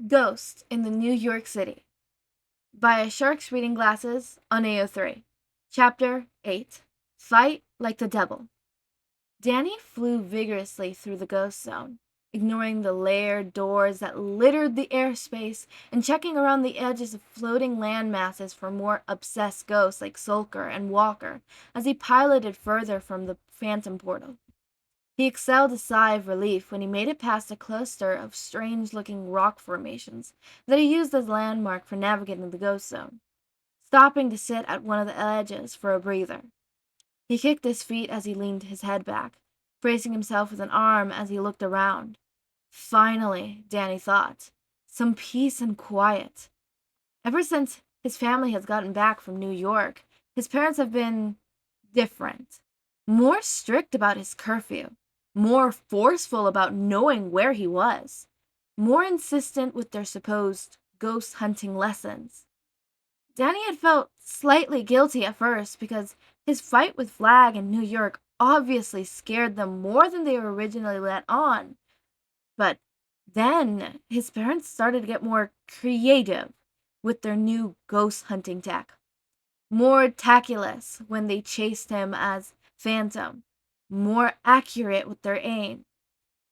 Ghost in the New York City by A Shark's Reading Glasses on AO3. Chapter 8 Fight Like the Devil. Danny flew vigorously through the ghost zone, ignoring the layered doors that littered the airspace and checking around the edges of floating land masses for more obsessed ghosts like Sulker and Walker as he piloted further from the Phantom portal. He exhaled a sigh of relief when he made it past a cluster of strange-looking rock formations that he used as a landmark for navigating the ghost zone, stopping to sit at one of the edges for a breather. He kicked his feet as he leaned his head back, bracing himself with an arm as he looked around. Finally, Danny thought, some peace and quiet. Ever since his family has gotten back from New York, his parents have been different, more strict about his curfew, more forceful about knowing where he was, more insistent with their supposed ghost hunting lessons. Danny had felt slightly guilty at first because his fight with Vlad in New York obviously scared them more than they originally let on. But then his parents started to get more creative with their new ghost hunting tech. More tactless when they chased him as Phantom, more accurate with their aim.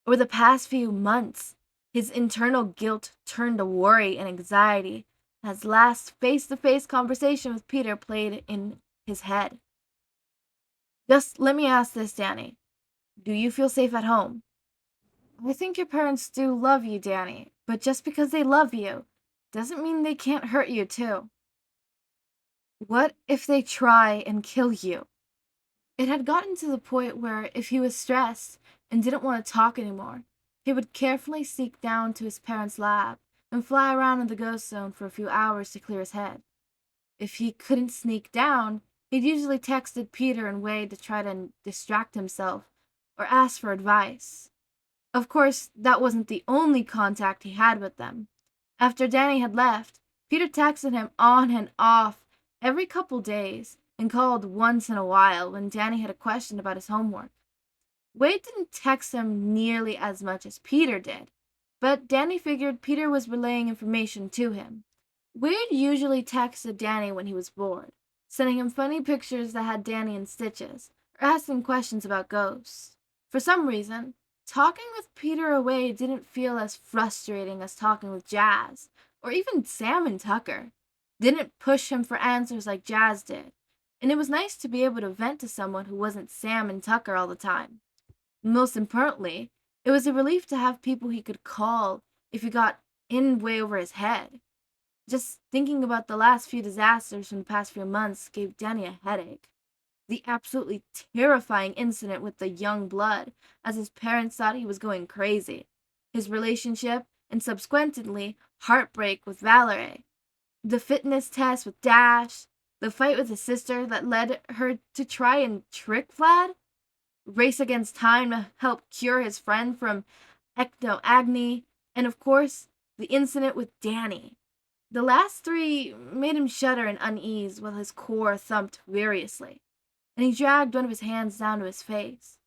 Over the past few months, his internal guilt turned to worry and anxiety as last face-to-face conversation with Peter played in his head. Just let me ask this, Danny. Do you feel safe at home? I think your parents do love you, Danny, but just because they love you doesn't mean they can't hurt you, too. What if they try and kill you? It had gotten to the point where if he was stressed and didn't want to talk anymore, he would carefully sneak down to his parents' lab and fly around in the ghost zone for a few hours to clear his head. If he couldn't sneak down, he'd usually texted Peter and Wade to try to distract himself or ask for advice. Of course, that wasn't the only contact he had with them. After Danny had left, Peter texted him on and off every couple days and called once in a while when Danny had a question about his homework. Wade didn't text him nearly as much as Peter did, but Danny figured Peter was relaying information to him. Wade usually texted Danny when he was bored, sending him funny pictures that had Danny in stitches, or asking questions about ghosts. For some reason, talking with Peter or Wade didn't feel as frustrating as talking with Jazz, or even Sam and Tucker. Didn't push him for answers like Jazz did, and it was nice to be able to vent to someone who wasn't Sam and Tucker all the time. Most importantly, it was a relief to have people he could call if he got in way over his head. Just thinking about the last few disasters from the past few months gave Danny a headache. The absolutely terrifying incident with the young blood, as his parents thought he was going crazy. His relationship, and subsequently heartbreak with Valerie. The fitness test with Dash. The fight with his sister that led her to try and trick Vlad. Race against time to help cure his friend from ectoagny. And of course, the incident with Danny. The last three made him shudder in unease while his core thumped furiously, and he dragged one of his hands down to his face.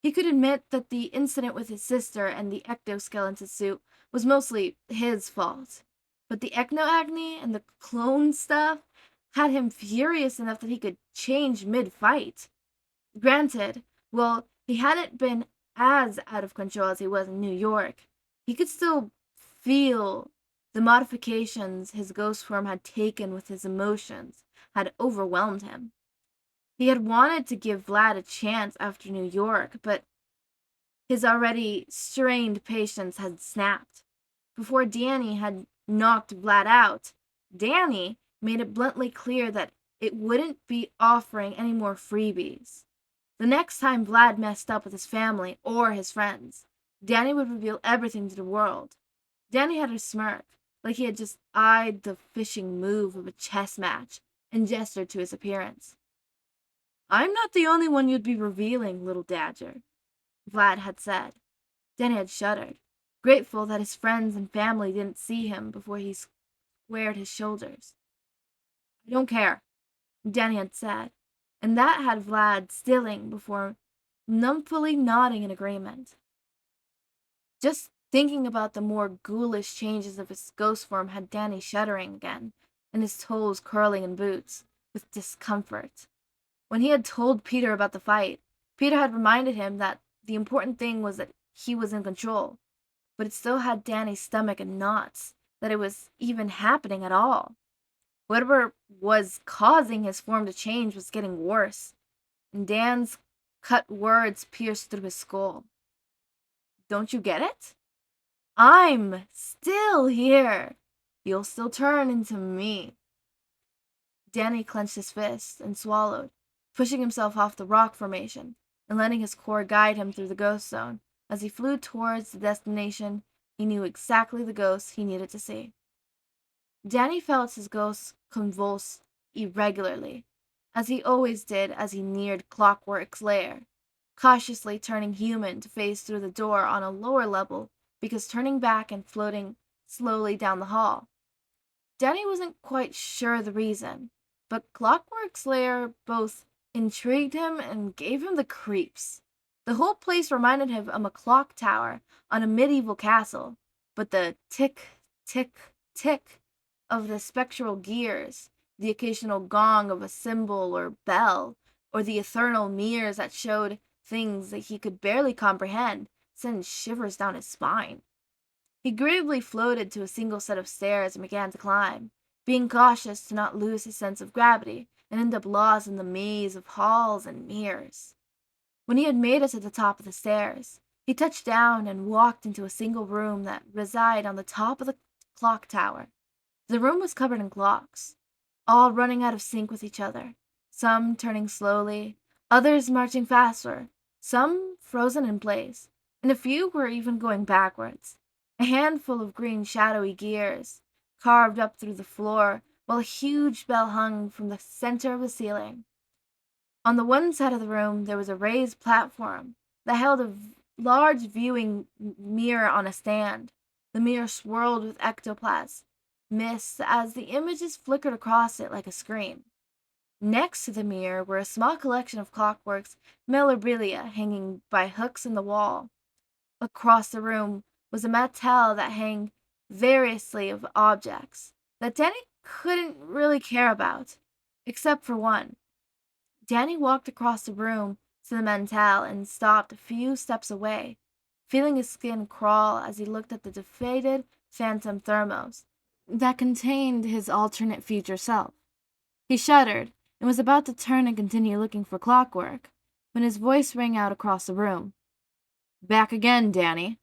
He could admit that the incident with his sister and the ectoskeleton suit was mostly his fault, but the ectoagny and the clone stuff had him furious enough that he could change mid-fight. Granted, well, he hadn't been as out of control as he was in New York. He could still feel the modifications his ghost form had taken with his emotions had overwhelmed him. He had wanted to give Vlad a chance after New York, but his already strained patience had snapped. Before Danny had knocked Vlad out, Danny made it bluntly clear that it wouldn't be offering any more freebies. The next time Vlad messed up with his family or his friends, Danny would reveal everything to the world. Danny had a smirk, like he had just eyed the fishing move of a chess match, and gestured to his appearance. I'm not the only one you'd be revealing, little Dodger, Vlad had said. Danny had shuddered, grateful that his friends and family didn't see him before he squared his shoulders. I don't care, Danny had said, and that had Vlad stilling before numbly nodding in agreement. Just Thinking about the more ghoulish changes of his ghost form had Danny shuddering again, and his toes curling in boots, with discomfort. When he had told Peter about the fight, Peter had reminded him that the important thing was that he was in control, but it still had Danny's stomach in knots that it was even happening at all. Whatever was causing his form to change was getting worse, and Dan's cut words pierced through his skull. Don't you get it? I'm still here. You'll still turn into me. Danny clenched his fist and swallowed, pushing himself off the rock formation and letting his core guide him through the ghost zone. As he flew towards the destination, he knew exactly the ghost he needed to see. Danny felt his ghost convulse irregularly, as he always did as he neared Clockwork's lair, cautiously turning human to phase through the door on a lower level because turning back and floating slowly down the hall. Danny wasn't quite sure the reason, but Clockwork's lair both intrigued him and gave him the creeps. The whole place reminded him of a clock tower on a medieval castle, but the tick, tick, tick of the spectral gears, the occasional gong of a cymbal or bell, or the eternal mirrors that showed things that he could barely comprehend, sent shivers down his spine. He gravely floated to a single set of stairs and began to climb, being cautious to not lose his sense of gravity and end up lost in the maze of halls and mirrors. When he had made it to the top of the stairs, he touched down and walked into a single room that resided on the top of the clock tower. The room was covered in clocks, all running out of sync with each other, some turning slowly, others marching faster, some frozen in place, and a few were even going backwards. A handful of green shadowy gears carved up through the floor, while a huge bell hung from the center of the ceiling. On the one side of the room there was a raised platform that held a large viewing mirror on a stand. The mirror swirled with ectoplasm mist as the images flickered across it like a screen. Next to the mirror were a small collection of Clockwork's memorabilia hanging by hooks in the wall. Across the room was a mantel that hung variously of objects that Danny couldn't really care about, except for one. Danny walked across the room to the mantel and stopped a few steps away, feeling his skin crawl as he looked at the deflated phantom thermos that contained his alternate future self. He shuddered and was about to turn and continue looking for Clockwork when his voice rang out across the room. "Back again, Danny?"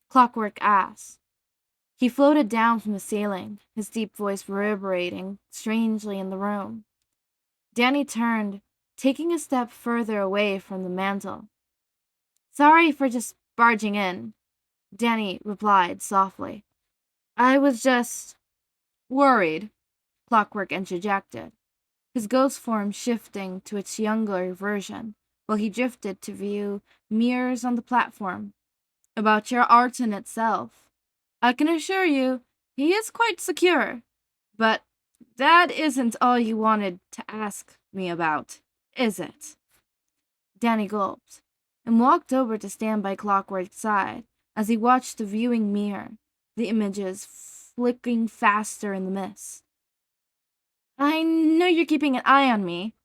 Clockwork asked. He floated down from the ceiling, his deep voice reverberating strangely in the room. Danny turned, taking a step further away from the mantel. "Sorry for just barging in," Danny replied softly. "I was just worried," Clockwork interjected, his ghost form shifting to its younger version, while he drifted to view mirrors on the platform. "About your art in itself. I can assure you, he is quite secure. But that isn't all you wanted to ask me about, is it?" Danny gulped, and walked over to stand by Clockwork's side as he watched the viewing mirror, the images flicking faster in the mist. "I know you're keeping an eye on me,"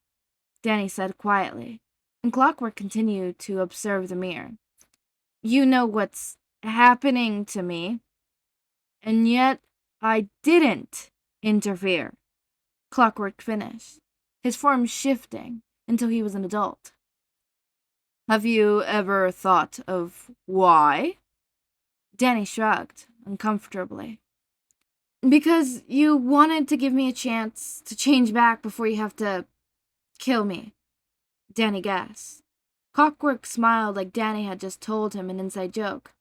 Danny said quietly, and Clockwork continued to observe the mirror. "You know what's happening to me, and yet I didn't interfere," Clockwork finished, his form shifting until he was an adult. "Have you ever thought of why?" Danny shrugged uncomfortably. "Because you wanted to give me a chance to change back before you have to kill me," Danny gasped. Clockwork smiled like Danny had just told him an inside joke.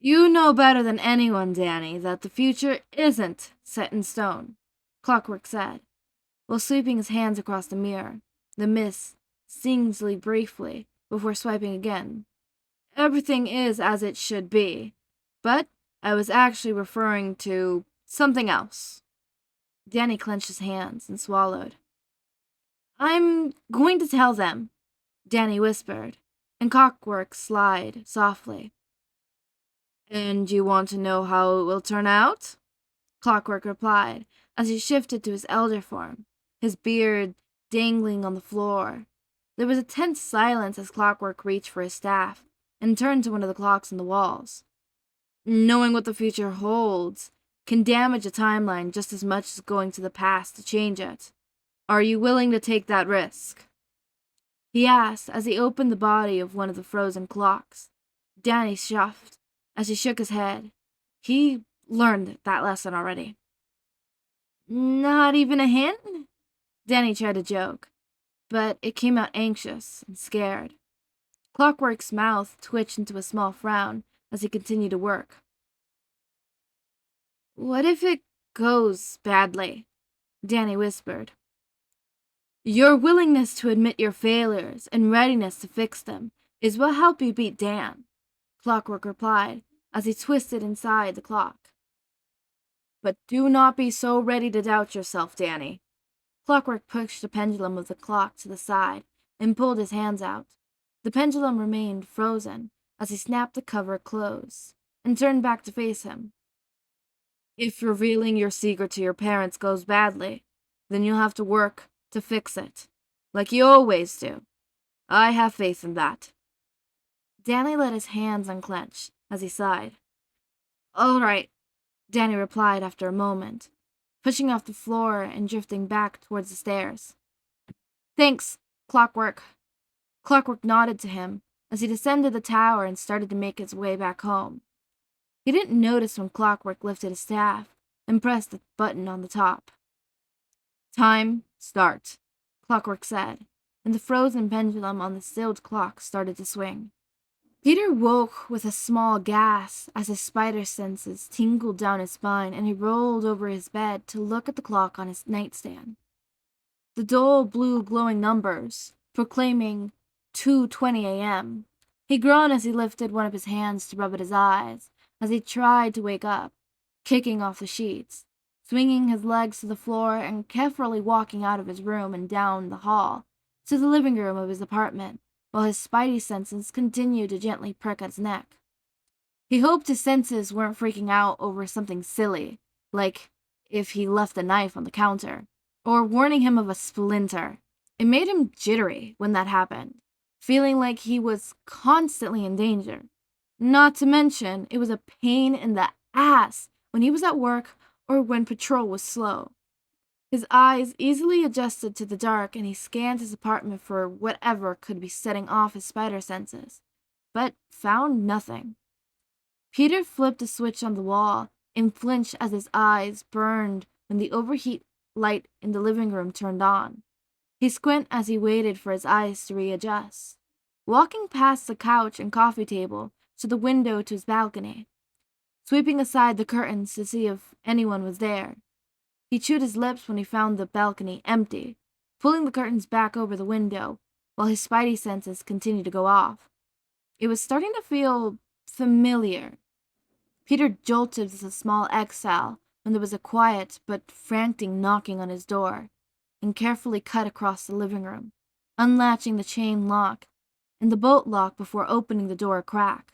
"You know better than anyone, Danny, that the future isn't set in stone," Clockwork said, while sweeping his hands across the mirror, the mist stingingly briefly before swiping again. "Everything is as it should be, but I was actually referring to something else." Danny clenched his hands and swallowed. "I'm going to tell them," Danny whispered, and Clockwork sighed softly. And you want to know how it will turn out? Clockwork replied, as he shifted to his elder form, his beard dangling on the floor. There was a tense silence as Clockwork reached for his staff and turned to one of the clocks on the walls. Knowing what the future holds can damage a timeline just as much as going to the past to change it. Are you willing to take that risk? He asked as he opened the body of one of the frozen clocks. Danny shuffled as he shook his head. He learned that lesson already. Not even a hint? Danny tried to joke, but it came out anxious and scared. Clockwork's mouth twitched into a small frown as he continued to work. What if it goes badly? Danny whispered. Your willingness to admit your failures and readiness to fix them is what helped you beat Dan, Clockwork replied as he twisted inside the clock. But do not be so ready to doubt yourself, Danny. Clockwork pushed the pendulum of the clock to the side and pulled his hands out. The pendulum remained frozen as he snapped the cover closed and turned back to face him. If revealing your secret to your parents goes badly, then you'll have to work to fix it, like you always do. I have faith in that. Danny let his hands unclench as he sighed. All right, Danny replied after a moment, pushing off the floor and drifting back towards the stairs. Thanks, Clockwork. Clockwork nodded to him as he descended the tower and started to make his way back home. He didn't notice when Clockwork lifted his staff and pressed the button on the top. Time, start, Clockwork said, and the frozen pendulum on the stilled clock started to swing. Peter woke with a small gasp as his spider senses tingled down his spine and he rolled over his bed to look at the clock on his nightstand. The dull blue glowing numbers, proclaiming 2:20 a.m. He groaned as he lifted one of his hands to rub at his eyes as he tried to wake up, kicking off the sheets, swinging his legs to the floor and carefully walking out of his room and down the hall to the living room of his apartment, while his spidey senses continued to gently prick at his neck. He hoped his senses weren't freaking out over something silly, like if he left a knife on the counter, or warning him of a splinter. It made him jittery when that happened, feeling like he was constantly in danger. Not to mention, it was a pain in the ass when he was at work or when patrol was slow. His eyes easily adjusted to the dark and he scanned his apartment for whatever could be setting off his spider senses, but found nothing. Peter flipped a switch on the wall and flinched as his eyes burned when the overheat light in the living room turned on. He squinted as he waited for his eyes to readjust, walking past the couch and coffee table to the window to his balcony, sweeping aside the curtains to see if anyone was there. He chewed his lips when he found the balcony empty, pulling the curtains back over the window while his spidey senses continued to go off. It was starting to feel familiar. Peter jolted with a small exhale when there was a quiet but frantic knocking on his door, and carefully cut across the living room, unlatching the chain lock and the bolt lock before opening the door a crack.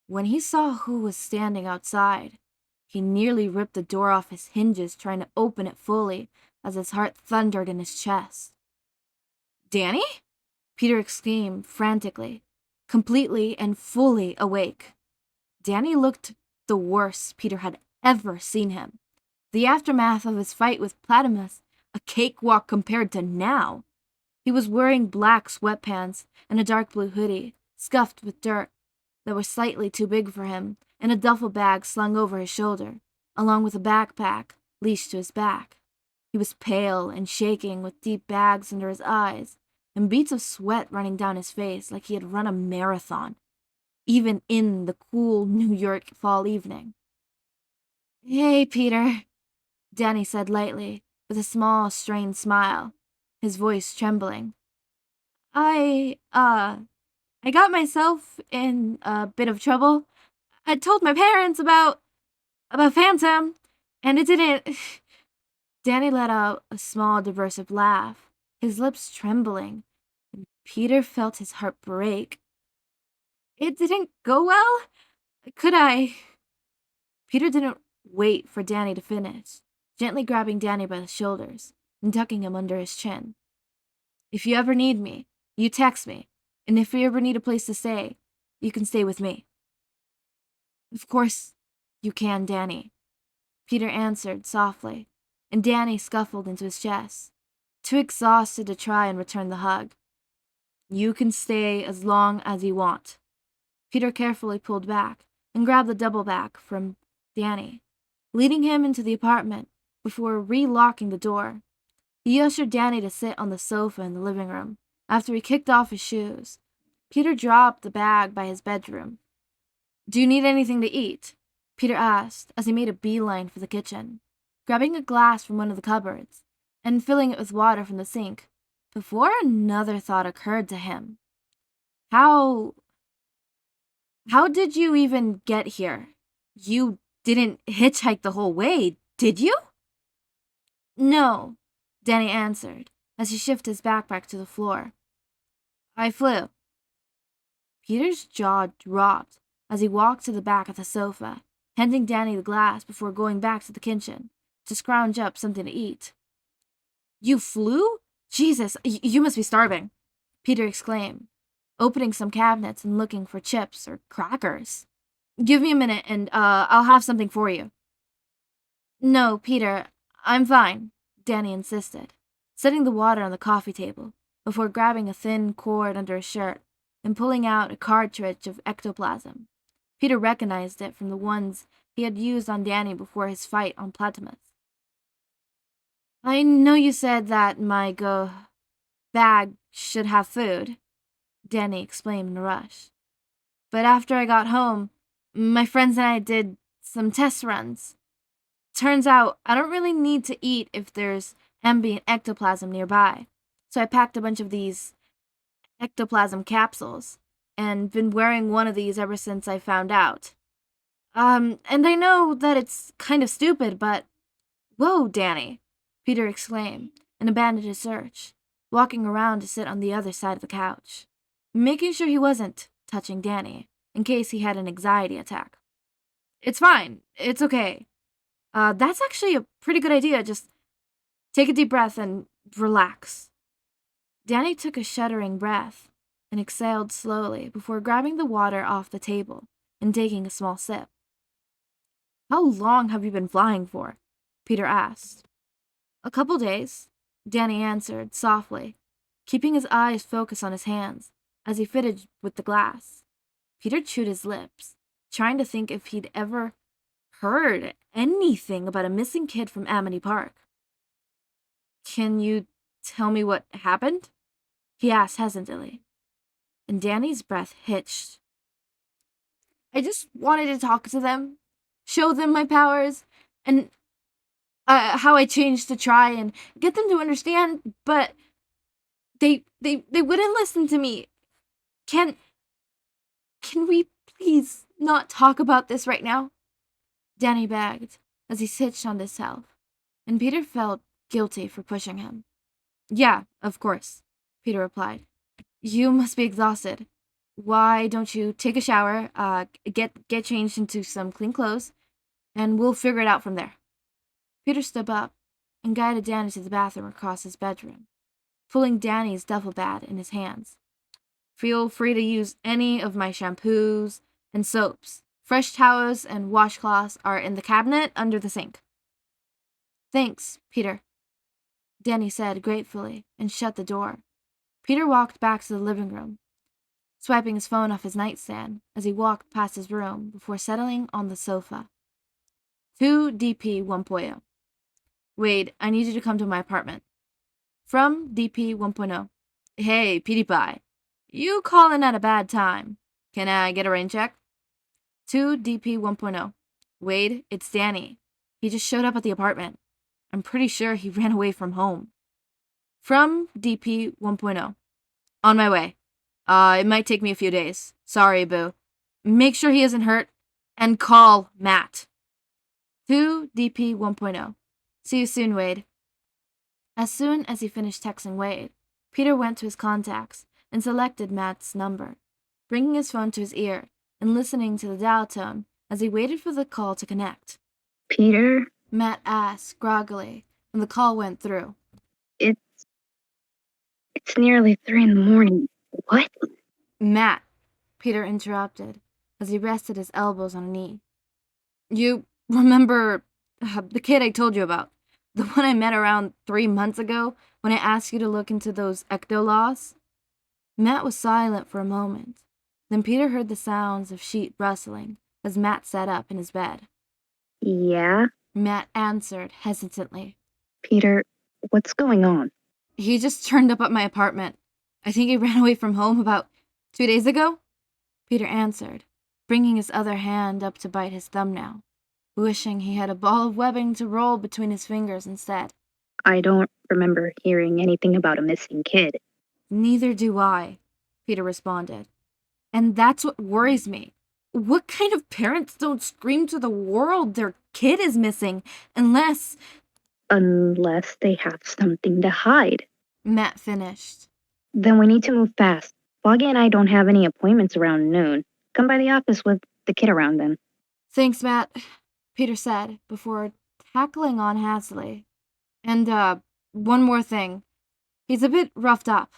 When he saw who was standing outside, he nearly ripped the door off his hinges trying to open it fully as his heart thundered in his chest. Danny? Peter exclaimed frantically, completely and fully awake. Danny looked the worst Peter had ever seen him. The aftermath of his fight with Platypus, a cakewalk compared to now. He was wearing black sweatpants and a dark blue hoodie, scuffed with dirt, that were slightly too big for him, and a duffel bag slung over his shoulder, along with a backpack leashed to his back. He was pale and shaking with deep bags under his eyes and beads of sweat running down his face like he had run a marathon, even in the cool New York fall evening. Hey, Peter, Danny said lightly, with a small, strained smile, his voice trembling. I got myself in a bit of trouble. I told my parents about Fenton, and it didn't... Danny let out a small, derisive laugh, his lips trembling, and Peter felt his heart break. It didn't go well? Could I? Peter didn't wait for Danny to finish, gently grabbing Danny by the shoulders and tucking him under his chin. If you ever need me, you text me, and if you ever need a place to stay, you can stay with me. Of course you can, Danny, Peter answered softly, and Danny scuffled into his chest, too exhausted to try and return the hug. You can stay as long as you want. Peter carefully pulled back and grabbed the double back from Danny, leading him into the apartment before re-locking the door. He ushered Danny to sit on the sofa in the living room. After he kicked off his shoes, Peter dropped the bag by his bedroom. Do you need anything to eat? Peter asked as he made a beeline for the kitchen, grabbing a glass from one of the cupboards and filling it with water from the sink, before another thought occurred to him. How did you even get here? You didn't hitchhike the whole way, did you? No, Danny answered as he shifted his backpack to the floor. I flew. Peter's jaw dropped as he walked to the back of the sofa, handing Danny the glass before going back to the kitchen to scrounge up something to eat. You flew? Jesus, you must be starving, Peter exclaimed, opening some cabinets and looking for chips or crackers. Give me a minute and I'll have something for you. No, Peter, I'm fine, Danny insisted, setting the water on the coffee table before grabbing a thin cord under his shirt and pulling out a cartridge of ectoplasm. Peter recognized it from the ones he had used on Danny before his fight on Platimus. I know you said that my bag should have food, Danny explained in a rush. But after I got home, my friends and I did some test runs. Turns out I don't really need to eat if there's ambient ectoplasm nearby. So I packed a bunch of these ectoplasm capsules and been wearing one of these ever since I found out. And I know that it's kind of stupid, but whoa, Danny, Peter exclaimed and abandoned his search, walking around to sit on the other side of the couch, making sure he wasn't touching Danny in case he had an anxiety attack. It's fine. It's okay. That's actually a pretty good idea. Just take a deep breath and relax. Danny took a shuddering breath and exhaled slowly before grabbing the water off the table and taking a small sip. How long have you been flying for? Peter asked. A couple days, Danny answered softly, keeping his eyes focused on his hands as he fitted with the glass. Peter chewed his lips, trying to think if he'd ever heard anything about a missing kid from Amity Park. Can you tell me what happened? He asked hesitantly, and Danny's breath hitched. I just wanted to talk to them, show them my powers, and how I changed to try and get them to understand, but they wouldn't listen to me. Can we please not talk about this right now? Danny begged as he hitched on himself, and Peter felt guilty for pushing him. Yeah, of course, Peter replied. You must be exhausted. Why don't you take a shower, get changed into some clean clothes, and we'll figure it out from there. Peter stood up and guided Danny to the bathroom across his bedroom, pulling Danny's duffel bag in his hands. Feel free to use any of my shampoos and soaps. Fresh towels and washcloths are in the cabinet under the sink. Thanks, Peter, Danny said gratefully and shut the door. Peter walked back to the living room, swiping his phone off his nightstand as he walked past his room before settling on the sofa. 2 DP 1.0. Wade, I need you to come to my apartment. From DP 1.0. Hey, PewDiePie. You calling at a bad time. Can I get a rain check? 2 DP 1.0. Wade, it's Danny. He just showed up at the apartment. I'm pretty sure he ran away from home. From DP 1.0. On my way. It might take me a few days. Sorry, boo. Make sure he isn't hurt. And call Matt. 2 DP 1.0. See you soon, Wade. As soon as he finished texting Wade, Peter went to his contacts and selected Matt's number, bringing his phone to his ear and listening to the dial tone as he waited for the call to connect. Peter? Matt asked groggily when the call went through. It's nearly 3 in the morning. What? Matt, Peter interrupted as he rested his elbows on a knee. You remember the kid I told you about? The one I met around 3 months ago when I asked you to look into those ecto laws? Matt was silent for a moment. Then Peter heard the sounds of sheet rustling as Matt sat up in his bed. Yeah? Matt answered hesitantly. Peter, what's going on? He just turned up at my apartment. I think he ran away from home about 2 days ago, Peter answered, bringing his other hand up to bite his thumbnail, wishing he had a ball of webbing to roll between his fingers instead. I don't remember hearing anything about a missing kid. Neither do I, Peter responded. And that's what worries me. What kind of parents don't scream to the world their kid is missing unless Unless they have something to hide. Matt finished. Then we need to move fast. Foggy and I don't have any appointments around noon. Come by the office with the kid around then. Thanks, Matt, Peter said before tackling on hastily. And, one more thing. He's a bit roughed up.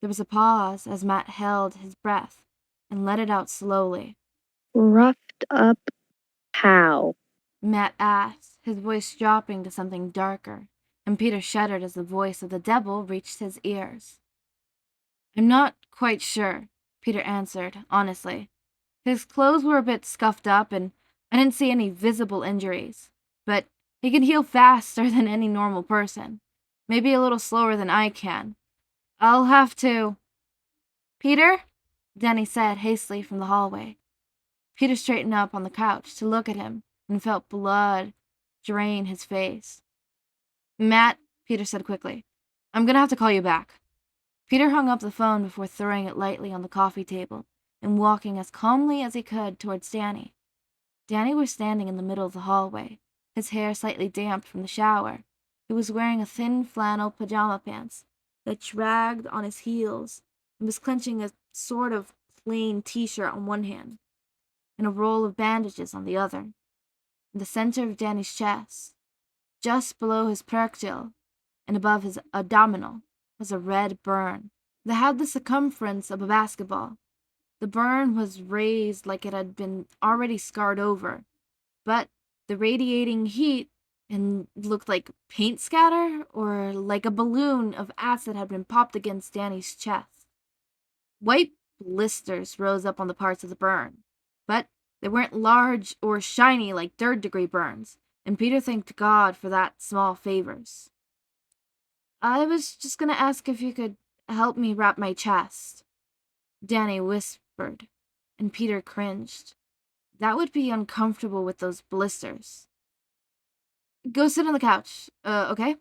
There was a pause as Matt held his breath and let it out slowly. Roughed up how? Matt asked, his voice dropping to something darker, and Peter shuddered as the voice of the devil reached his ears. I'm not quite sure, Peter answered, honestly. His clothes were a bit scuffed up, and I didn't see any visible injuries, but he can heal faster than any normal person. Maybe a little slower than I can. I'll have to... Peter? Danny said hastily from the hallway. Peter straightened up on the couch to look at him and felt blood drain his face. Matt, Peter said quickly, I'm gonna have to call you back. Peter hung up the phone before throwing it lightly on the coffee table and walking as calmly as he could towards Danny. Danny was standing in the middle of the hallway, his hair slightly damp from the shower. He was wearing a thin flannel pajama pants that dragged on his heels and was clenching a sort of plain t-shirt on one hand and a roll of bandages on the other. In the center of Danny's chest, just below his proctile and above his abdominal, was a red burn that had the circumference of a basketball. The burn was raised like it had been already scarred over, but the radiating heat and looked like paint scatter or like a balloon of acid had been popped against Danny's chest. White blisters rose up on the parts of the burn, but they weren't large or shiny like third-degree burns, and Peter thanked God for that small favors. I was just gonna ask if you could help me wrap my chest, Danny whispered, and Peter cringed. That would be uncomfortable with those blisters. Go sit on the couch, okay?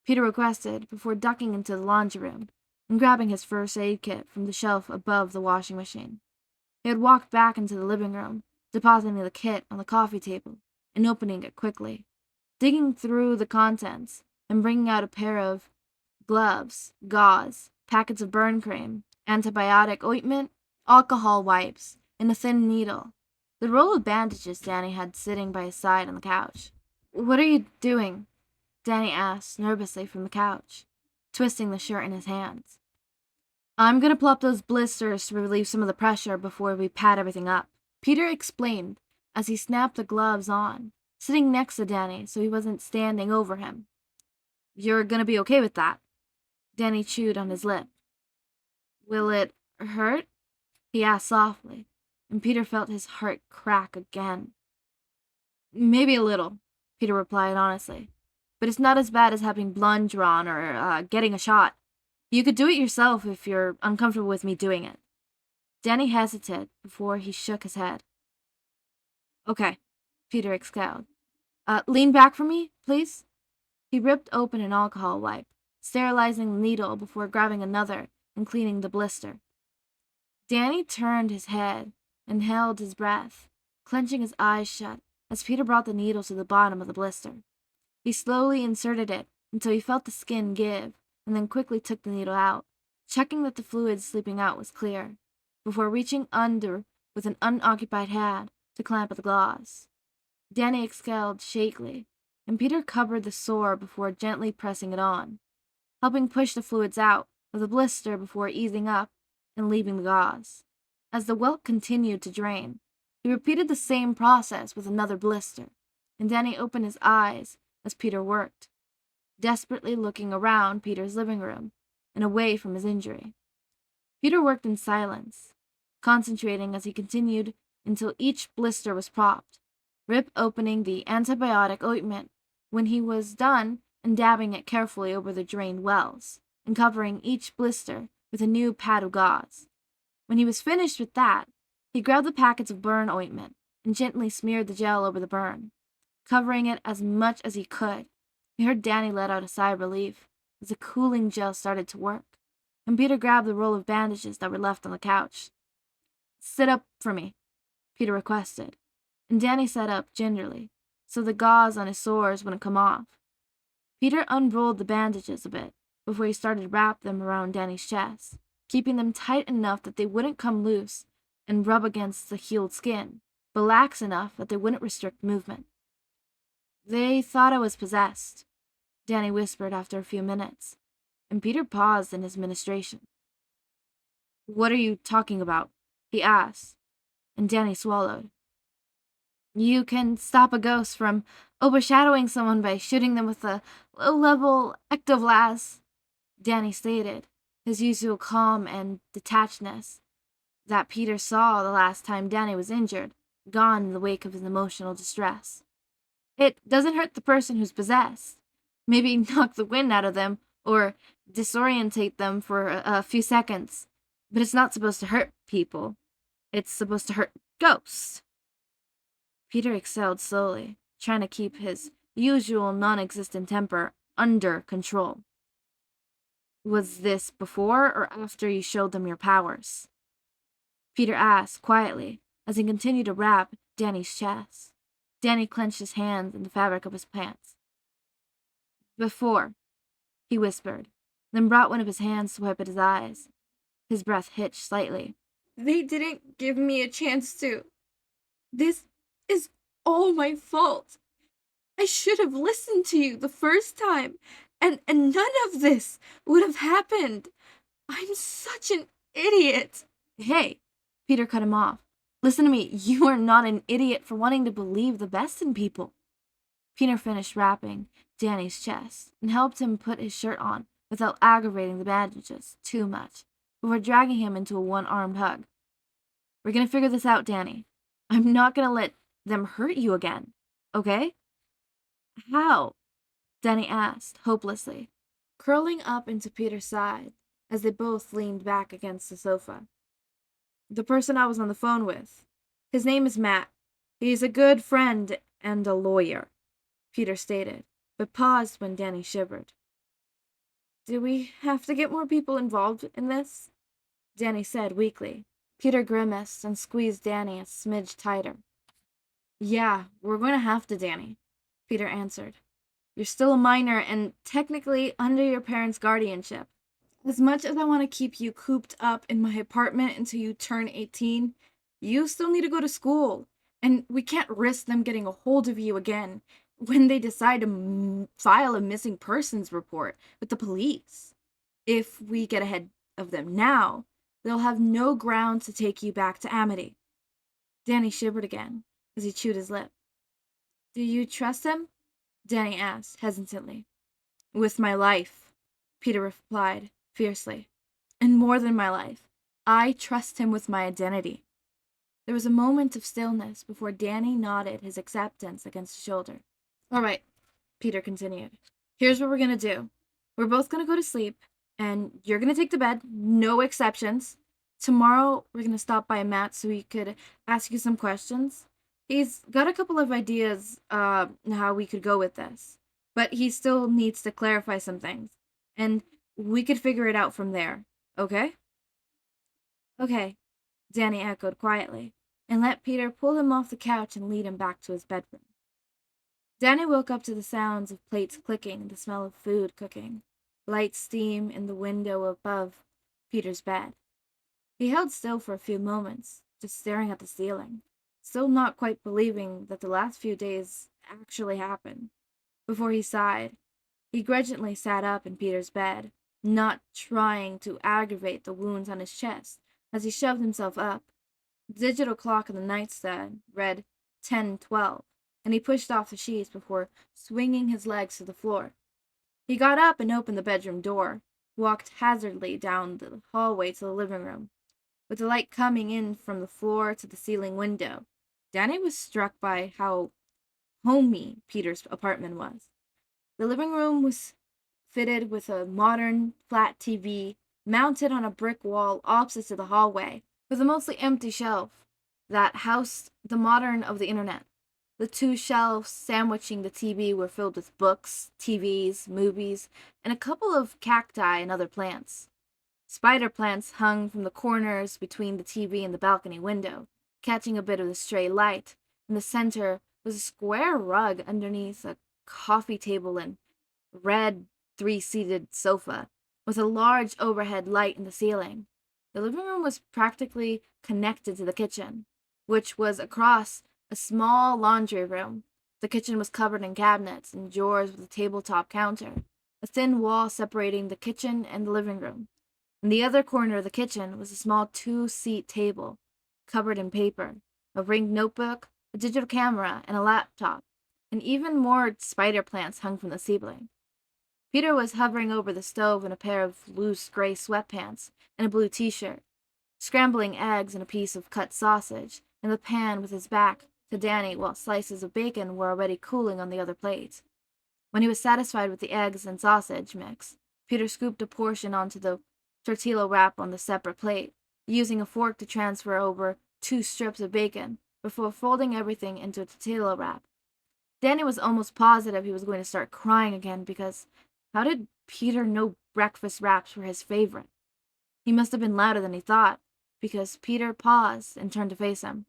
Peter requested before ducking into the laundry room and grabbing his first aid kit from the shelf above the washing machine. He had walked back into the living room, depositing the kit on the coffee table and opening it quickly, digging through the contents and bringing out a pair of gloves, gauze, packets of burn cream, antibiotic ointment, alcohol wipes, and a thin needle. The roll of bandages Danny had sitting by his side on the couch. What are you doing? Danny asked nervously from the couch, twisting the shirt in his hands. I'm gonna plop those blisters to relieve some of the pressure before we pad everything up, Peter explained as he snapped the gloves on, sitting next to Danny so he wasn't standing over him. You're gonna be okay with that? Danny chewed on his lip. Will it hurt? He asked softly, and Peter felt his heart crack again. Maybe a little, Peter replied honestly, but it's not as bad as having blood drawn or getting a shot. You could do it yourself if you're uncomfortable with me doing it. Danny hesitated before he shook his head. Okay, Peter exclaimed. Lean back for me, please. He ripped open an alcohol wipe, sterilizing the needle before grabbing another and cleaning the blister. Danny turned his head and held his breath, clenching his eyes shut as Peter brought the needle to the bottom of the blister. He slowly inserted it until he felt the skin give, and then quickly took the needle out, checking that the fluid sleeping out was clear, before reaching under with an unoccupied hand to clamp at the gauze. Danny exhaled shakily, and Peter covered the sore before gently pressing it on, helping push the fluids out of the blister before easing up and leaving the gauze. As the welt continued to drain, he repeated the same process with another blister, and Danny opened his eyes as Peter worked, desperately looking around Peter's living room and away from his injury. Peter worked in silence, concentrating as he continued until each blister was popped, Rip opening the antibiotic ointment when he was done and dabbing it carefully over the drained wells, and covering each blister with a new pad of gauze. When he was finished with that, he grabbed the packets of burn ointment and gently smeared the gel over the burn, covering it as much as he could. He heard Danny let out a sigh of relief as the cooling gel started to work, and Peter grabbed the roll of bandages that were left on the couch. "Sit up for me," Peter requested, and Danny sat up gingerly, so the gauze on his sores wouldn't come off. Peter unrolled the bandages a bit before he started to wrap them around Danny's chest, keeping them tight enough that they wouldn't come loose and rub against the healed skin, but lax enough that they wouldn't restrict movement. "They thought I was possessed," Danny whispered after a few minutes, and Peter paused in his ministration. "What are you talking about?" he asked, and Danny swallowed. "You can stop a ghost from overshadowing someone by shooting them with a low-level ectoblast," Danny stated, his usual calm and detachedness that Peter saw the last time Danny was injured, gone in the wake of his emotional distress. "It doesn't hurt the person who's possessed. Maybe knock the wind out of them or disorientate them for a few seconds, but it's not supposed to hurt people. It's supposed to hurt ghosts." Peter exhaled slowly, trying to keep his usual non-existent temper under control. "Was this before or after you showed them your powers?" Peter asked quietly as he continued to wrap Danny's chest. Danny clenched his hands in the fabric of his pants. "Before," he whispered, then brought one of his hands to wipe at his eyes. His breath hitched slightly. "They didn't give me a chance to. This is all my fault. I should have listened to you the first time, and none of this would have happened. I'm such an idiot." "Hey," Peter cut him off. "Listen to me. You are not an idiot for wanting to believe the best in people." Peter finished wrapping Danny's chest and helped him put his shirt on without aggravating the bandages too much before dragging him into a one-armed hug. "We're going to figure this out, Danny. I'm not going to let them hurt you again, okay?" "How?" Danny asked, hopelessly, curling up into Peter's side as they both leaned back against the sofa. "The person I was on the phone with. His name is Matt. He's a good friend and a lawyer," Peter stated, but paused when Danny shivered. "Do we have to get more people involved in this?" Danny said weakly. Peter grimaced and squeezed Danny a smidge tighter. "Yeah, we're going to have to, Danny," Peter answered. "You're still a minor and technically under your parents' guardianship. As much as I want to keep you cooped up in my apartment until you turn 18, you still need to go to school, and we can't risk them getting a hold of you again when they decide to file a missing persons report with the police. If we get ahead of them now, they'll have no ground to take you back to Amity." Danny shivered again as he chewed his lip. "Do you trust him?" Danny asked hesitantly. "With my life," Peter replied fiercely. "And more than my life, I trust him with my identity." There was a moment of stillness before Danny nodded his acceptance against his shoulder. "All right," Peter continued. "Here's what we're going to do. We're both going to go to sleep, and you're going to take the bed, no exceptions. Tomorrow, we're going to stop by Matt so he could ask you some questions. He's got a couple of ideas how we could go with this, but he still needs to clarify some things, and we could figure it out from there, okay?" "Okay," Danny echoed quietly, and let Peter pull him off the couch and lead him back to his bedroom. Danny woke up to the sounds of plates clicking and the smell of food cooking, light steam in the window above Peter's bed. He held still for a few moments, just staring at the ceiling, still not quite believing that the last few days actually happened. Before he sighed, he grudgingly sat up in Peter's bed, not trying to aggravate the wounds on his chest as he shoved himself up. The digital clock on the nightstand read 10:12, and he pushed off the sheets before swinging his legs to the floor. He got up and opened the bedroom door, walked hazardly down the hallway to the living room. With the light coming in from the floor to the ceiling window, Danny was struck by how homey Peter's apartment was. The living room was fitted with a modern flat TV mounted on a brick wall opposite to the hallway, with a mostly empty shelf that housed the modern of the internet. The two shelves sandwiching the TV were filled with books, TVs, movies, and a couple of cacti and other plants. Spider plants hung from the corners between the TV and the balcony window, catching a bit of the stray light. In the center was a square rug underneath a coffee table and red three-seated sofa, with a large overhead light in the ceiling. The living room was practically connected to the kitchen, which was across a small laundry room. The kitchen was covered in cabinets and drawers with a tabletop counter, a thin wall separating the kitchen and the living room. In the other corner of the kitchen was a small two-seat table, covered in paper, a ringed notebook, a digital camera, and a laptop, and even more spider plants hung from the ceiling. Peter was hovering over the stove in a pair of loose gray sweatpants and a blue t-shirt, scrambling eggs and a piece of cut sausage in the pan with his back to Danny while slices of bacon were already cooling on the other plate. When he was satisfied with the eggs and sausage mix, Peter scooped a portion onto the tortilla wrap on the separate plate, using a fork to transfer over 2 strips of bacon before folding everything into a tortilla wrap. Danny was almost positive he was going to start crying again because how did Peter know breakfast wraps were his favorite? He must have been louder than he thought, because Peter paused and turned to face him.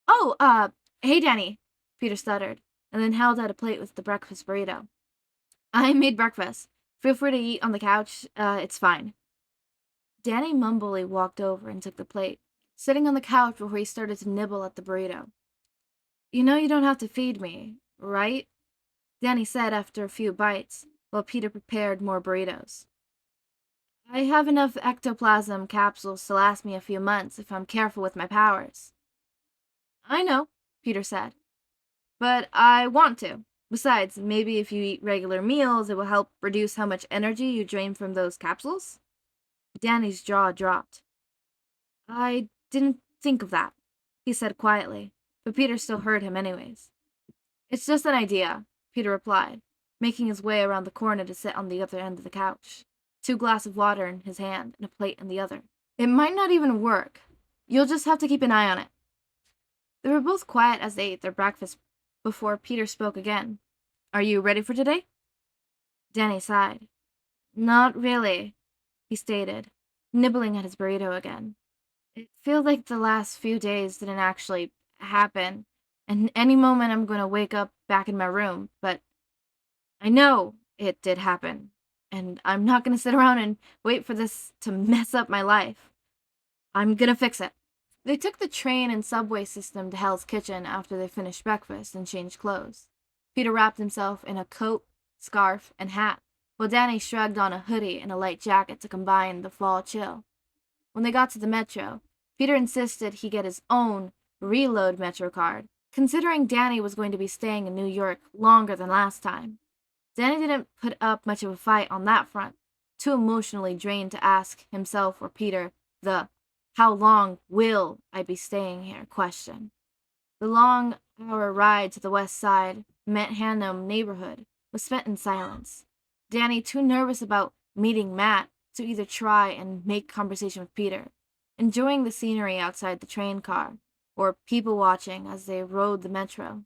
"Oh, hey, Danny," Peter stuttered, and then held out a plate with the breakfast burrito. "I made breakfast. Feel free to eat on the couch. It's fine." Danny mumbly walked over and took the plate, sitting on the couch before he started to nibble at the burrito. "You know you don't have to feed me, right?" Danny said after a few bites, while Peter prepared more burritos. "I have enough ectoplasm capsules to last me a few months if I'm careful with my powers." "I know," Peter said, "but I want to. Besides, maybe if you eat regular meals, it will help reduce how much energy you drain from those capsules." Danny's jaw dropped. "I didn't think of that," he said quietly, but Peter still heard him anyways. "It's just an idea," Peter replied, making his way around the corner to sit on the other end of the couch, 2 glasses of water in his hand and a plate in the other. "It might not even work. You'll just have to keep an eye on it." They were both quiet as they ate their breakfast before Peter spoke again. "Are you ready for today?" Danny sighed. "Not really," he stated, nibbling at his burrito again. "It feels like the last few days didn't actually happen, and any moment I'm going to wake up back in my room, but I know it did happen, and I'm not going to sit around and wait for this to mess up my life. I'm going to fix it." They took the train and subway system to Hell's Kitchen after they finished breakfast and changed clothes. Peter wrapped himself in a coat, scarf, and hat, while Danny shrugged on a hoodie and a light jacket to combine the fall chill. When they got to the metro, Peter insisted he get his own reload metro card, considering Danny was going to be staying in New York longer than last time. Danny didn't put up much of a fight on that front, too emotionally drained to ask himself or Peter the "how long will I be staying here" question. The long hour ride to the west side, Manhattan neighborhood, was spent in silence. Danny, too nervous about meeting Matt to either try and make conversation with Peter, enjoying the scenery outside the train car, or people watching as they rode the metro.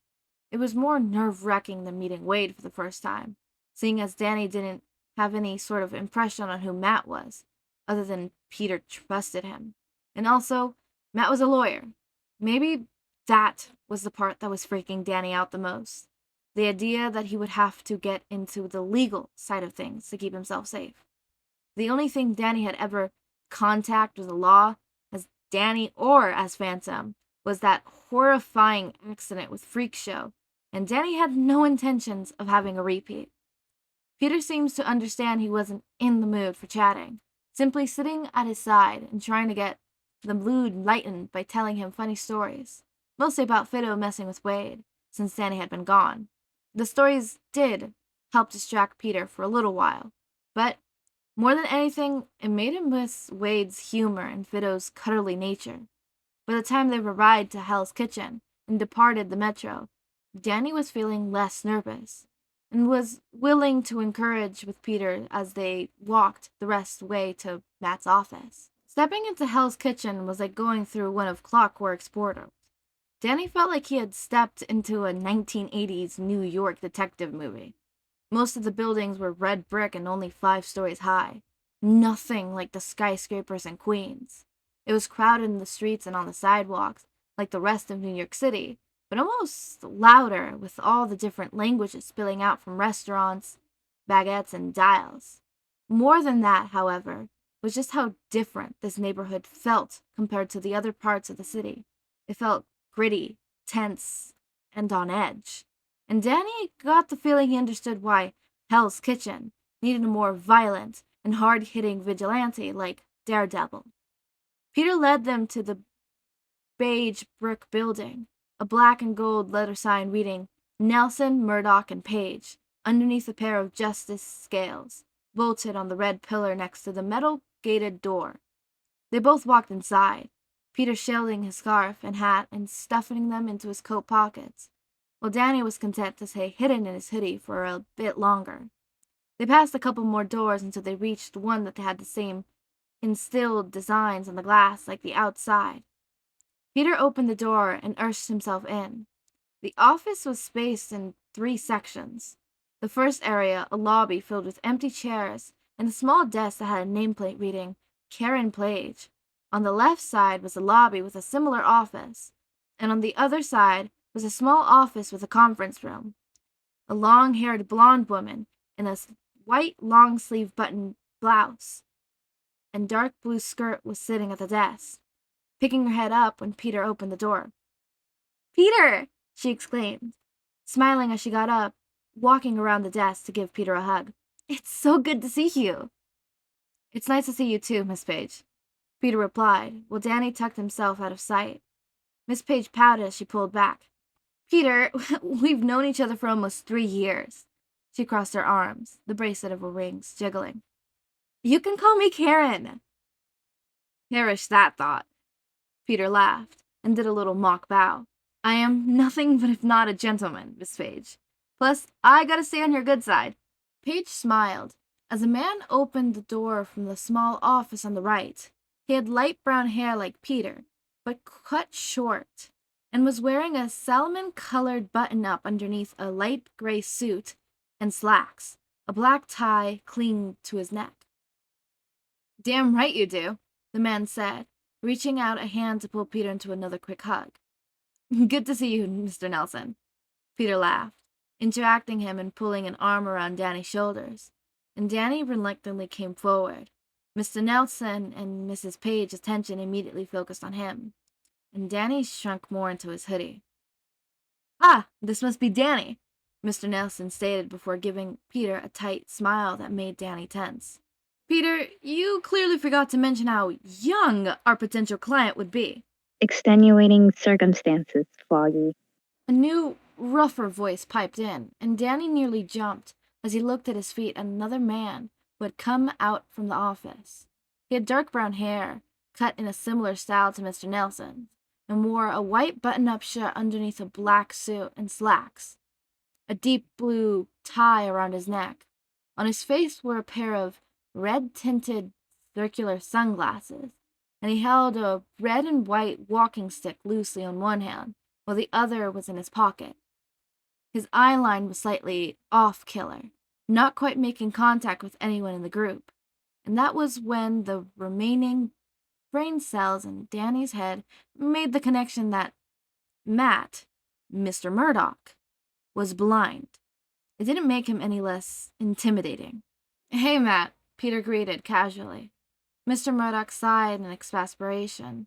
It was more nerve-wracking than meeting Wade for the first time, seeing as Danny didn't have any sort of impression on who Matt was, other than Peter trusted him. And also, Matt was a lawyer. Maybe that was the part that was freaking Danny out the most. The idea that he would have to get into the legal side of things to keep himself safe. The only thing Danny had ever contact with the law, as Danny or as Phantom was that horrifying accident with Freak Show, and Danny had no intentions of having a repeat. Peter seems to understand he wasn't in the mood for chatting, simply sitting at his side and trying to get the mood lightened by telling him funny stories, mostly about Fido messing with Wade, since Danny had been gone. The stories did help distract Peter for a little while, but more than anything, it made him miss Wade's humor and Fido's cuddly nature. By the time they arrived to Hell's Kitchen and departed the metro, Danny was feeling less nervous and was willing to encourage with Peter as they walked the rest way to Matt's office. Stepping into Hell's Kitchen was like going through one of Clockwork's portals. Danny felt like he had stepped into a 1980s New York detective movie. Most of the buildings were red brick and only 5 stories high. Nothing like the skyscrapers in Queens. It was crowded in the streets and on the sidewalks, like the rest of New York City, but almost louder with all the different languages spilling out from restaurants, baguettes, and dials. More than that, however, was just how different this neighborhood felt compared to the other parts of the city. It felt gritty, tense, and on edge. And Danny got the feeling he understood why Hell's Kitchen needed a more violent and hard-hitting vigilante like Daredevil. Peter led them to the beige brick building, a black and gold letter sign reading Nelson, Murdoch, and Page, underneath a pair of justice scales, bolted on the red pillar next to the metal gated door. They both walked inside, Peter shielding his scarf and hat and stuffing them into his coat pockets, while Danny was content to stay hidden in his hoodie for a bit longer. They passed a couple more doors until they reached one that had the same instilled designs on the glass like the outside. Peter opened the door and urged himself in. The office was spaced in 3 sections. The first area, a lobby filled with empty chairs and a small desk that had a nameplate reading Karen Plage. On the left side was a lobby with a similar office, and on the other side was a small office with a conference room. A long-haired blonde woman in a white long-sleeve button blouse and dark blue skirt was sitting at the desk, picking her head up when Peter opened the door. "Peter!" she exclaimed, smiling as she got up, walking around the desk to give Peter a hug. "It's so good to see you." "It's nice to see you too, Miss Page," Peter replied, while Danny tucked himself out of sight. Miss Page pouted as she pulled back. "Peter, we've known each other for almost 3 years." She crossed her arms, the bracelet of her rings jiggling. "You can call me Karen." "Perish that thought." Peter laughed and did a little mock bow. "I am nothing but if not a gentleman, Miss Page. Plus, I gotta stay on your good side." Page smiled as a man opened the door from the small office on the right. He had light brown hair like Peter, but cut short, and was wearing a salmon-colored button-up underneath a light gray suit and slacks. A black tie clinged to his neck. "Damn right you do," the man said, reaching out a hand to pull Peter into another quick hug. "Good to see you, Mr. Nelson." Peter laughed, interacting him and pulling an arm around Danny's shoulders, and Danny reluctantly came forward. Mr. Nelson and Mrs. Page's attention immediately focused on him, and Danny shrunk more into his hoodie. "Ah, this must be Danny," Mr. Nelson stated before giving Peter a tight smile that made Danny tense. "Peter, you clearly forgot to mention how young our potential client would be." Extenuating circumstances, Foggy. A new, rougher voice piped in, and Danny nearly jumped as he looked at his feet at another man who had come out from the office. He had dark brown hair, cut in a similar style to Mr. Nelson's, and wore a white button-up shirt underneath a black suit and slacks, a deep blue tie around his neck. On his face were a pair of red-tinted circular sunglasses, and he held a red and white walking stick loosely on one hand, while the other was in his pocket. His eye line was slightly off-killer, not quite making contact with anyone in the group, and that was when the remaining brain cells in Danny's head made the connection that Matt, Mr. Murdoch, was blind. It didn't make him any less intimidating. "Hey, Matt," Peter greeted casually. Mr. Murdoch sighed in exasperation.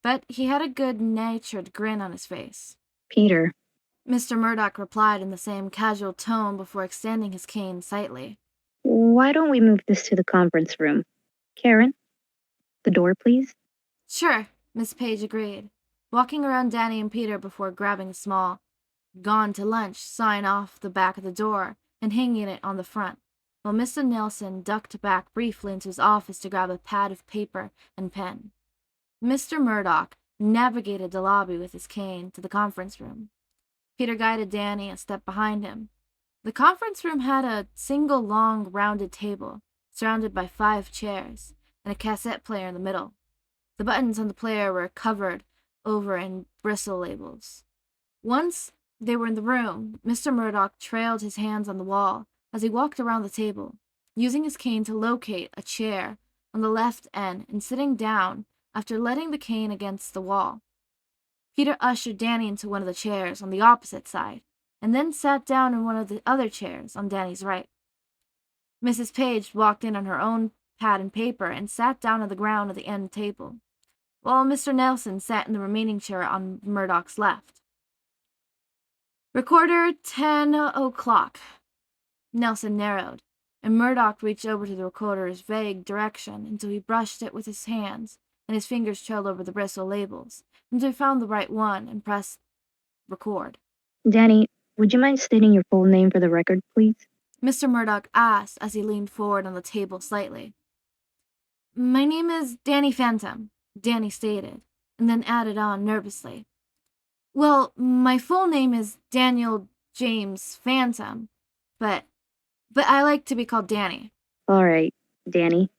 but he had a good-natured grin on his face. Peter. Mr. Murdoch replied in the same casual tone before extending his cane slightly. Why don't we move this to the conference room? Karen, the door, please. Sure, Miss Page agreed, walking around Danny and Peter before grabbing a small "Gone to lunch" sign off the back of the door and hanging it on the front, while Mr. Nelson ducked back briefly into his office to grab a pad of paper and pen. Mr. Murdoch navigated the lobby with his cane to the conference room. Peter guided Danny a step behind him. The conference room had a single long, rounded table, surrounded by 5 chairs, and a cassette player in the middle. The buttons on the player were covered over in bristle labels. Once they were in the room, Mr. Murdoch trailed his hands on the wall as he walked around the table, using his cane to locate a chair on the left end and sitting down after letting the cane against the wall. Peter ushered Danny into one of the chairs on the opposite side, and then sat down in one of the other chairs on Danny's right. Mrs. Page walked in on her own pad and paper and sat down on the ground at the end table, while Mr. Nelson sat in the remaining chair on Murdoch's left. "Recorder 10 o'clock. Nelson narrowed, and Murdoch reached over to the recorder's vague direction until he brushed it with his hands, and his fingers trailed over the bristle labels, until he found the right one and pressed record. Danny, would you mind stating your full name for the record, please? Mr. Murdoch asked as he leaned forward on the table slightly. "My name is Danny Fenton," Danny stated, and then added on nervously. "Well, my full name is Daniel James Phantom, but I like to be called Danny." All right, Danny.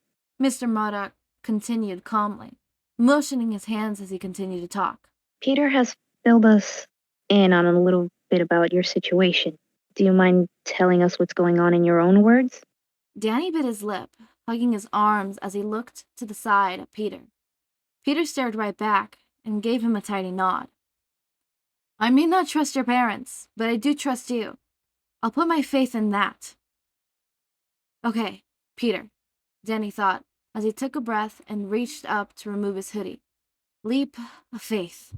Mr. Murdoch continued calmly, motioning his hands as he continued to talk. Peter has filled us in on a little bit about your situation. Do you mind telling us what's going on in your own words? Danny bit his lip, hugging his arms as he looked to the side at Peter. Peter stared right back and gave him a tiny nod. "I may not trust your parents, but I do trust you. I'll put my faith in that." "Okay, Peter," Danny thought as he took a breath and reached up to remove his hoodie. "Leap of faith."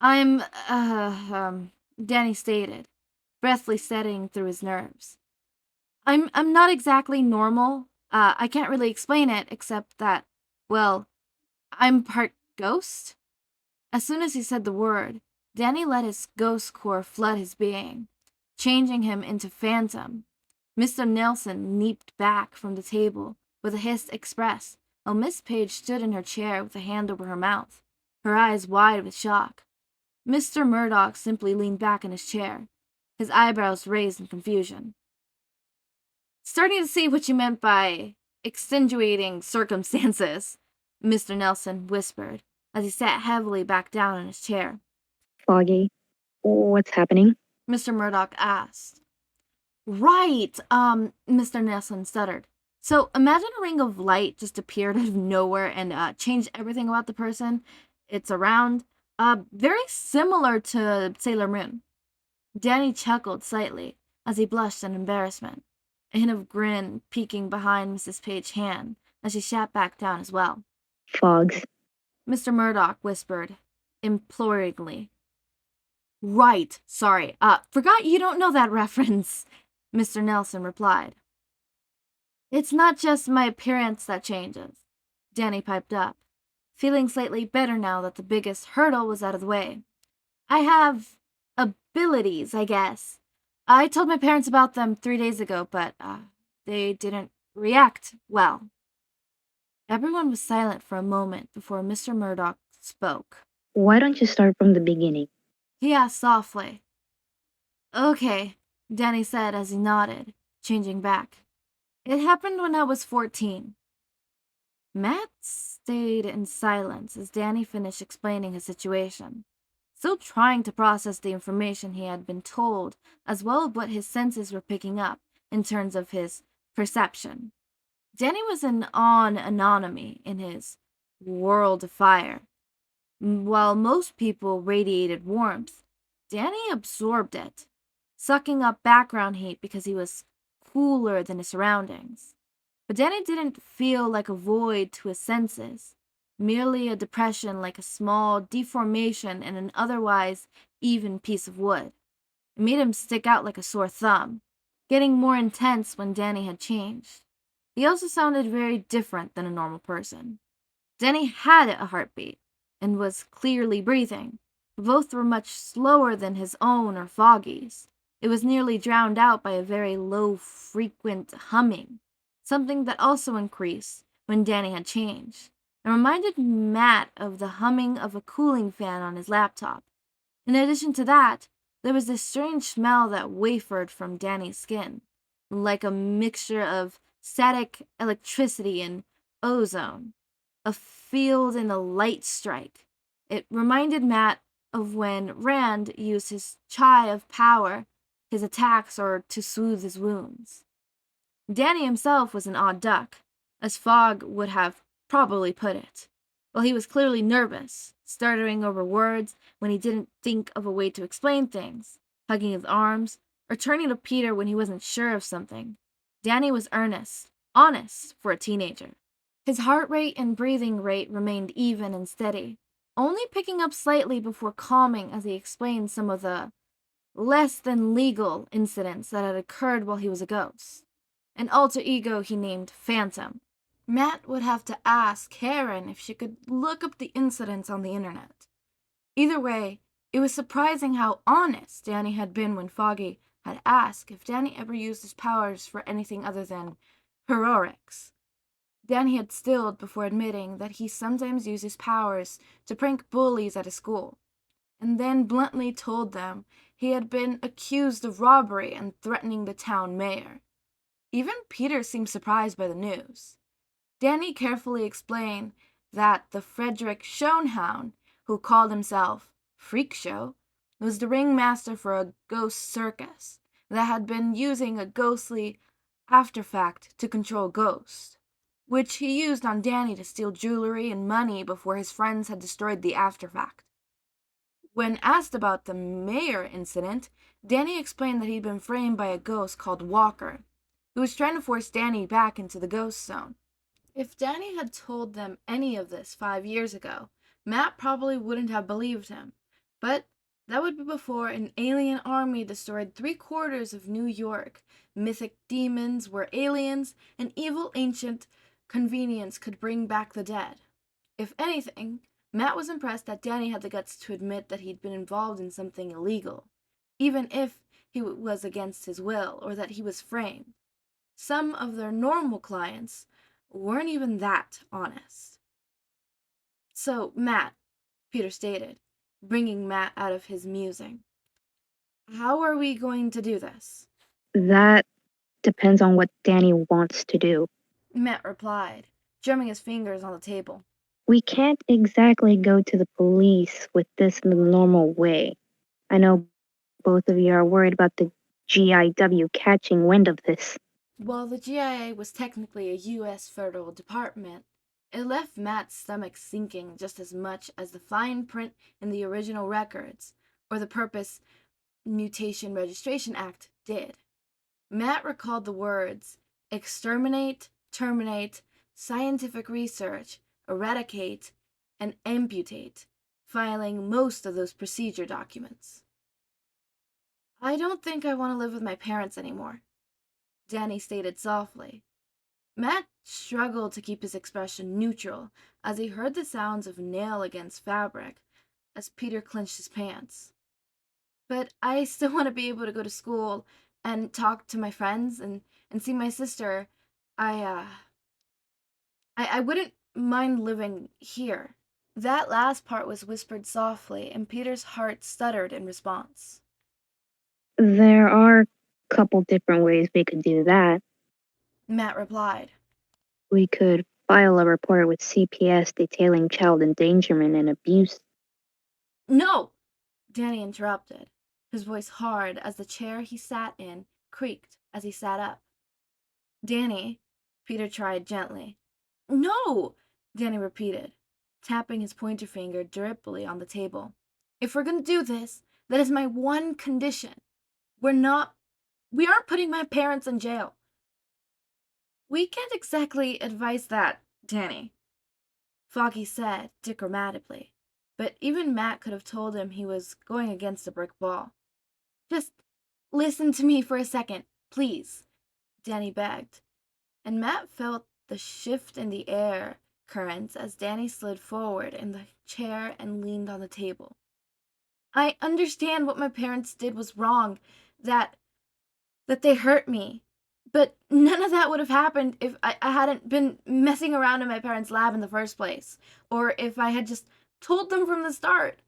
I'm, Danny stated, breathly setting through his nerves. I'm not exactly normal. I can't really explain it except that, well, I'm part ghost." As soon as he said the word, Danny let his ghost core flood his being, changing him into Phantom. Mr. Nelson leaped back from the table with a hiss expressed, while Miss Page stood in her chair with a hand over her mouth, her eyes wide with shock. Mr. Murdoch simply leaned back in his chair, his eyebrows raised in confusion. "Starting to see what you meant by extenuating circumstances," Mr. Nelson whispered, as he sat heavily back down in his chair. Foggy, what's happening? Mr. Murdoch asked. "Right, Mr. Nelson stuttered. So imagine a ring of light just appeared out of nowhere and changed everything about the person it's around. Very similar to Sailor Moon." Danny chuckled slightly as he blushed in embarrassment, a hint of grin peeking behind Mrs. Page's hand as she sat back down as well. Fogs. Mr. Murdoch whispered imploringly. "Right, sorry. Forgot you don't know that reference," Mr. Nelson replied. "It's not just my appearance that changes," Danny piped up, feeling slightly better now that the biggest hurdle was out of the way. "I have abilities, I guess. I told my parents about them 3 days ago, but they didn't react well." Everyone was silent for a moment before Mr. Murdoch spoke. Why don't you start from the beginning? He asked softly. "Okay," Danny said as he nodded, changing back. "It happened when I was 14. Matt stayed in silence as Danny finished explaining his situation, still trying to process the information he had been told, as well as what his senses were picking up in terms of his perception. Danny was an anomaly in his world of fire. While most people radiated warmth, Danny absorbed it, sucking up background heat because he was cooler than his surroundings. But Danny didn't feel like a void to his senses. merely a depression like a small deformation in an otherwise even piece of wood. It made him stick out like a sore thumb, getting more intense when Danny had changed. He also sounded very different than a normal person. Danny had a heartbeat and was clearly breathing. Both were much slower than his own or Foggy's. It was nearly drowned out by a very low, frequent humming, something that also increased when Danny had changed, and reminded Matt of the humming of a cooling fan on his laptop. In addition to that, there was this strange smell that wavered from Danny's skin, like a mixture of static electricity and ozone, a field and a light strike. It reminded Matt of when Rand used his chai of power, his attacks, or to soothe his wounds. Danny himself was an odd duck, as Fogg would have probably put it. While he was clearly nervous, stuttering over words when he didn't think of a way to explain things, hugging his arms, or turning to Peter when he wasn't sure of something, Danny was earnest, honest for a teenager. His heart rate and breathing rate remained even and steady, only picking up slightly before calming as he explained some of the less than legal incidents that had occurred while he was a ghost. An alter ego he named Phantom. Matt would have to ask Karen if she could look up the incidents on the internet. Either way, it was surprising how honest Danny had been when Foggy had asked if Danny ever used his powers for anything other than heroics. Danny had stilled before admitting that he sometimes used his powers to prank bullies at his school, and then bluntly told them he had been accused of robbery and threatening the town mayor. Even Peter seemed surprised by the news. Danny carefully explained that the Frederick Schoenhound, who called himself Freak Show, was the ringmaster for a ghost circus that had been using a ghostly artifact to control ghosts, which he used on Danny to steal jewelry and money before his friends had destroyed the artifact. When asked about the mayor incident, Danny explained that he'd been framed by a ghost called Walker, who was trying to force Danny back into the ghost zone. If Danny had told them any of this 5 years ago, Matt probably wouldn't have believed him. But that would be before an alien army destroyed 3/4 of New York. Mythic demons were aliens, and evil ancient convenience could bring back the dead. If anything, Matt was impressed that Danny had the guts to admit that he'd been involved in something illegal, even if he was against his will or that he was framed. Some of their normal clients weren't even that honest. So, Matt, Peter stated, bringing Matt out of his musing. How are we going to do this? That depends on what Danny wants to do. Matt replied, drumming his fingers on the table. We can't exactly go to the police with this in the normal way. I know both of you are worried about the GIW catching wind of this. While the GIA was technically a U.S. federal department, it left Matt's stomach sinking just as much as the fine print in the original records, or the Purpose Mutation Registration Act, did. Matt recalled the words exterminate, terminate, scientific research, eradicate, and amputate, filing most of those procedure documents. I don't think I want to live with my parents anymore, Danny stated softly. Matt struggled to keep his expression neutral as he heard the sounds of nail against fabric as Peter clenched his pants. But I still want to be able to go to school and talk to my friends and see my sister. I wouldn't mind living here. That last part was whispered softly, and Peter's heart stuttered in response. There are a couple different ways we could do that. Matt replied. We could file a report with CPS detailing child endangerment and abuse. No! Danny interrupted, his voice hard as the chair he sat in creaked as he sat up. Danny, Peter tried gently. No! Danny repeated, tapping his pointer finger dripily on the table. If we're gonna do this, that is my one condition. We aren't putting my parents in jail. We can't exactly advise that, Danny. Foggy said, diplomatically. But even Matt could have told him he was going against a brick wall. Just listen to me for a second, please, Danny begged. And Matt felt the shift in the air currents as Danny slid forward in the chair and leaned on the table. I understand what my parents did was wrong, that they hurt me. But none of that would have happened if I hadn't been messing around in my parents' lab in the first place, or if I had just told them from the start.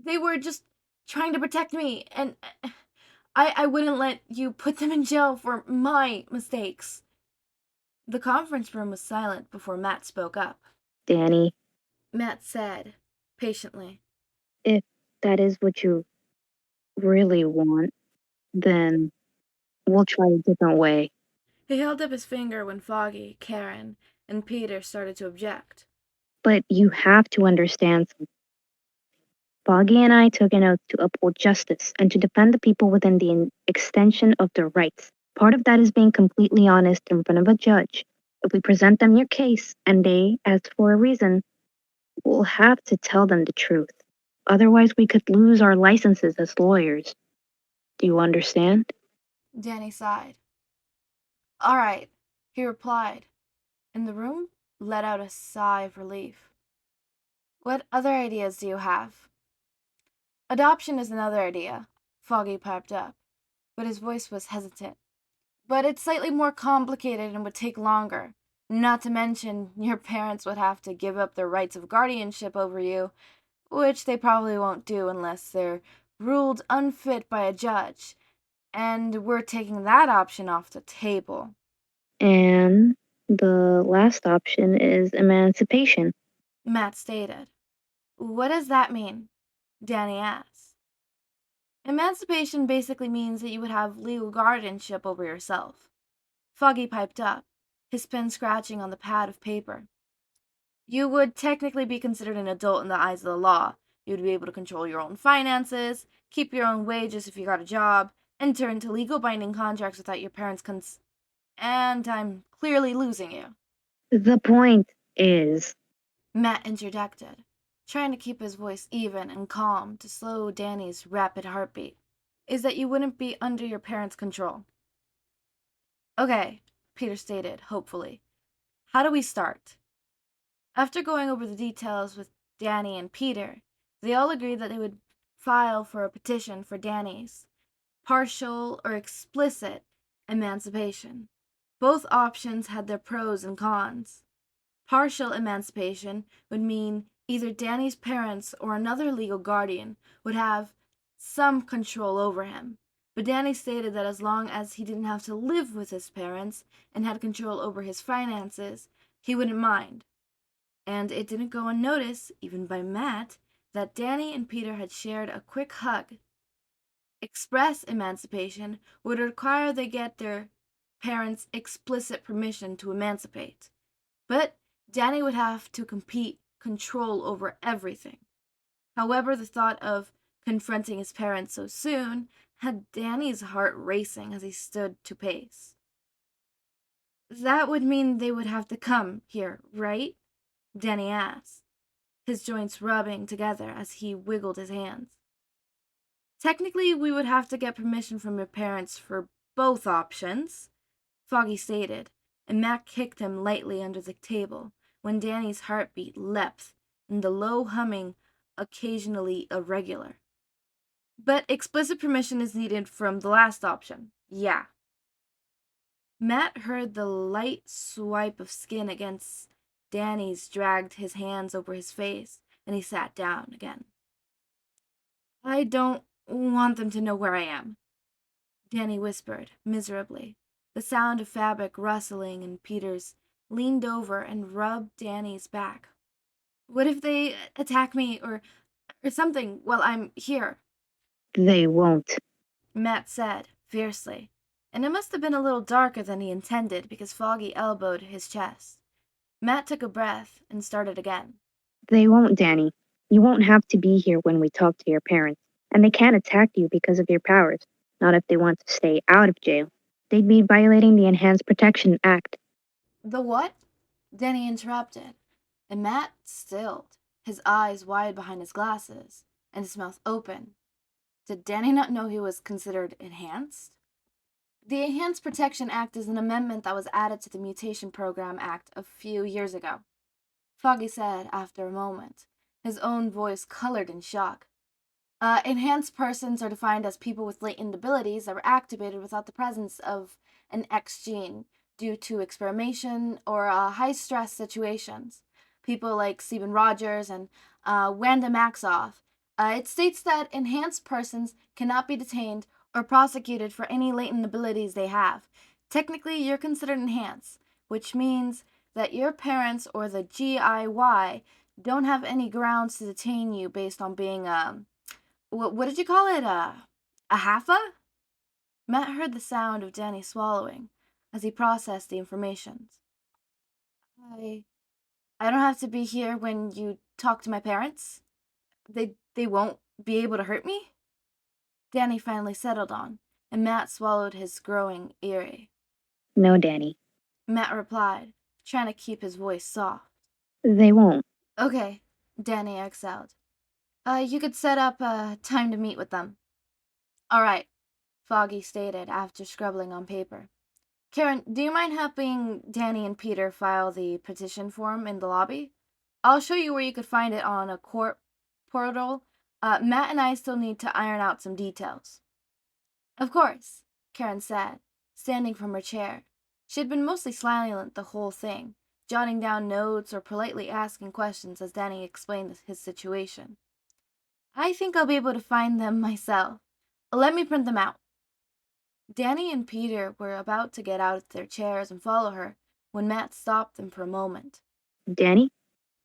They were just trying to protect me, and I wouldn't let you put them in jail for my mistakes. The conference room was silent before Matt spoke up. Danny, Matt said, patiently, if that is what you really want, then we'll try a different way. He held up his finger when Foggy, Karen, and Peter started to object. But you have to understand something. Foggy and I took an oath to uphold justice and to defend the people within the extension of their rights. Part of that is being completely honest in front of a judge. If we present them your case and they ask for a reason, we'll have to tell them the truth. Otherwise, we could lose our licenses as lawyers. Do you understand? Danny sighed. All right, he replied, and the room let out a sigh of relief. What other ideas do you have? Adoption is another idea, Foggy piped up, but his voice was hesitant. But it's slightly more complicated and would take longer. Not to mention, your parents would have to give up their rights of guardianship over you, which they probably won't do unless they're ruled unfit by a judge. And we're taking that option off the table. And the last option is emancipation. Matt stated. What does that mean? Danny asked. Emancipation basically means that you would have legal guardianship over yourself. Foggy piped up, his pen scratching on the pad of paper. You would technically be considered an adult in the eyes of the law. You would be able to control your own finances, keep your own wages if you got a job, enter into legal binding contracts without your parents' And I'm clearly losing you. The point is, Matt interjected, trying to keep his voice even and calm to slow Danny's rapid heartbeat, is that you wouldn't be under your parents' control. Okay, Peter stated, hopefully. How do we start? After going over the details with Danny and Peter, they all agreed that they would file for a petition for Danny's partial or explicit emancipation. Both options had their pros and cons. Partial emancipation would mean either Danny's parents or another legal guardian would have some control over him. But Danny stated that as long as he didn't have to live with his parents and had control over his finances, he wouldn't mind. And it didn't go unnoticed, even by Matt, that Danny and Peter had shared a quick hug. Express emancipation would require they get their parents' explicit permission to emancipate. But Danny would have to compete control over everything. However, the thought of confronting his parents so soon had Danny's heart racing as he stood to pace. That would mean they would have to come here, right? Danny asked, his joints rubbing together as he wiggled his hands. Technically, we would have to get permission from your parents for both options, Foggy stated, and Mac kicked him lightly under the table when Danny's heartbeat leapt and the low humming occasionally irregular. But explicit permission is needed from the last option. Yeah. Matt heard the light swipe of skin against Danny's dragged his hands over his face, and he sat down again. I don't want them to know where I am, Danny whispered, miserably. The sound of fabric rustling and Peters leaned over and rubbed Danny's back. What if they attack me or something while I'm here? they won't. Matt said, fiercely. And it must have been a little darker than he intended because Foggy elbowed his chest. Matt took a breath and started again. They won't, Danny. You won't have to be here when we talk to your parents. And they can't attack you because of your powers. Not if they want to stay out of jail. They'd be violating the Enhanced Protection Act. The what? Danny interrupted. and Matt stilled, his eyes wide behind his glasses, and his mouth open. Did Danny not know he was considered enhanced? The Enhanced Protection Act is an amendment that was added to the Mutation Program Act a few years ago, Foggy said after a moment, his own voice colored in shock. Enhanced persons are defined as people with latent abilities that were activated without the presence of an X gene due to experimentation or high stress situations. People like Stephen Rogers and Wanda Maxoff. It states that enhanced persons cannot be detained or prosecuted for any latent abilities they have. Technically, you're considered enhanced, which means that your parents or the GIY don't have any grounds to detain you based on being what did you call it? A halfa? Matt heard the sound of Danny swallowing as he processed the information. I I don't have to be here when you talk to my parents? They won't be able to hurt me? Danny finally settled on, and Matt swallowed his growing eerie. No, Danny. Matt replied, trying to keep his voice soft. They won't. Okay, Danny exhaled. You could set up a time to meet with them. All right, Foggy stated after scribbling on paper. Karen, do you mind helping Danny and Peter file the petition form in the lobby? I'll show you where you could find it on a court portal. Matt and I still need to iron out some details. Of course, Karen said, standing from her chair. She had been mostly silent the whole thing, jotting down notes or politely asking questions as Danny explained his situation. I think I'll be able to find them myself. Let me print them out. Danny and Peter were about to get out of their chairs and follow her when Matt stopped them for a moment. Danny?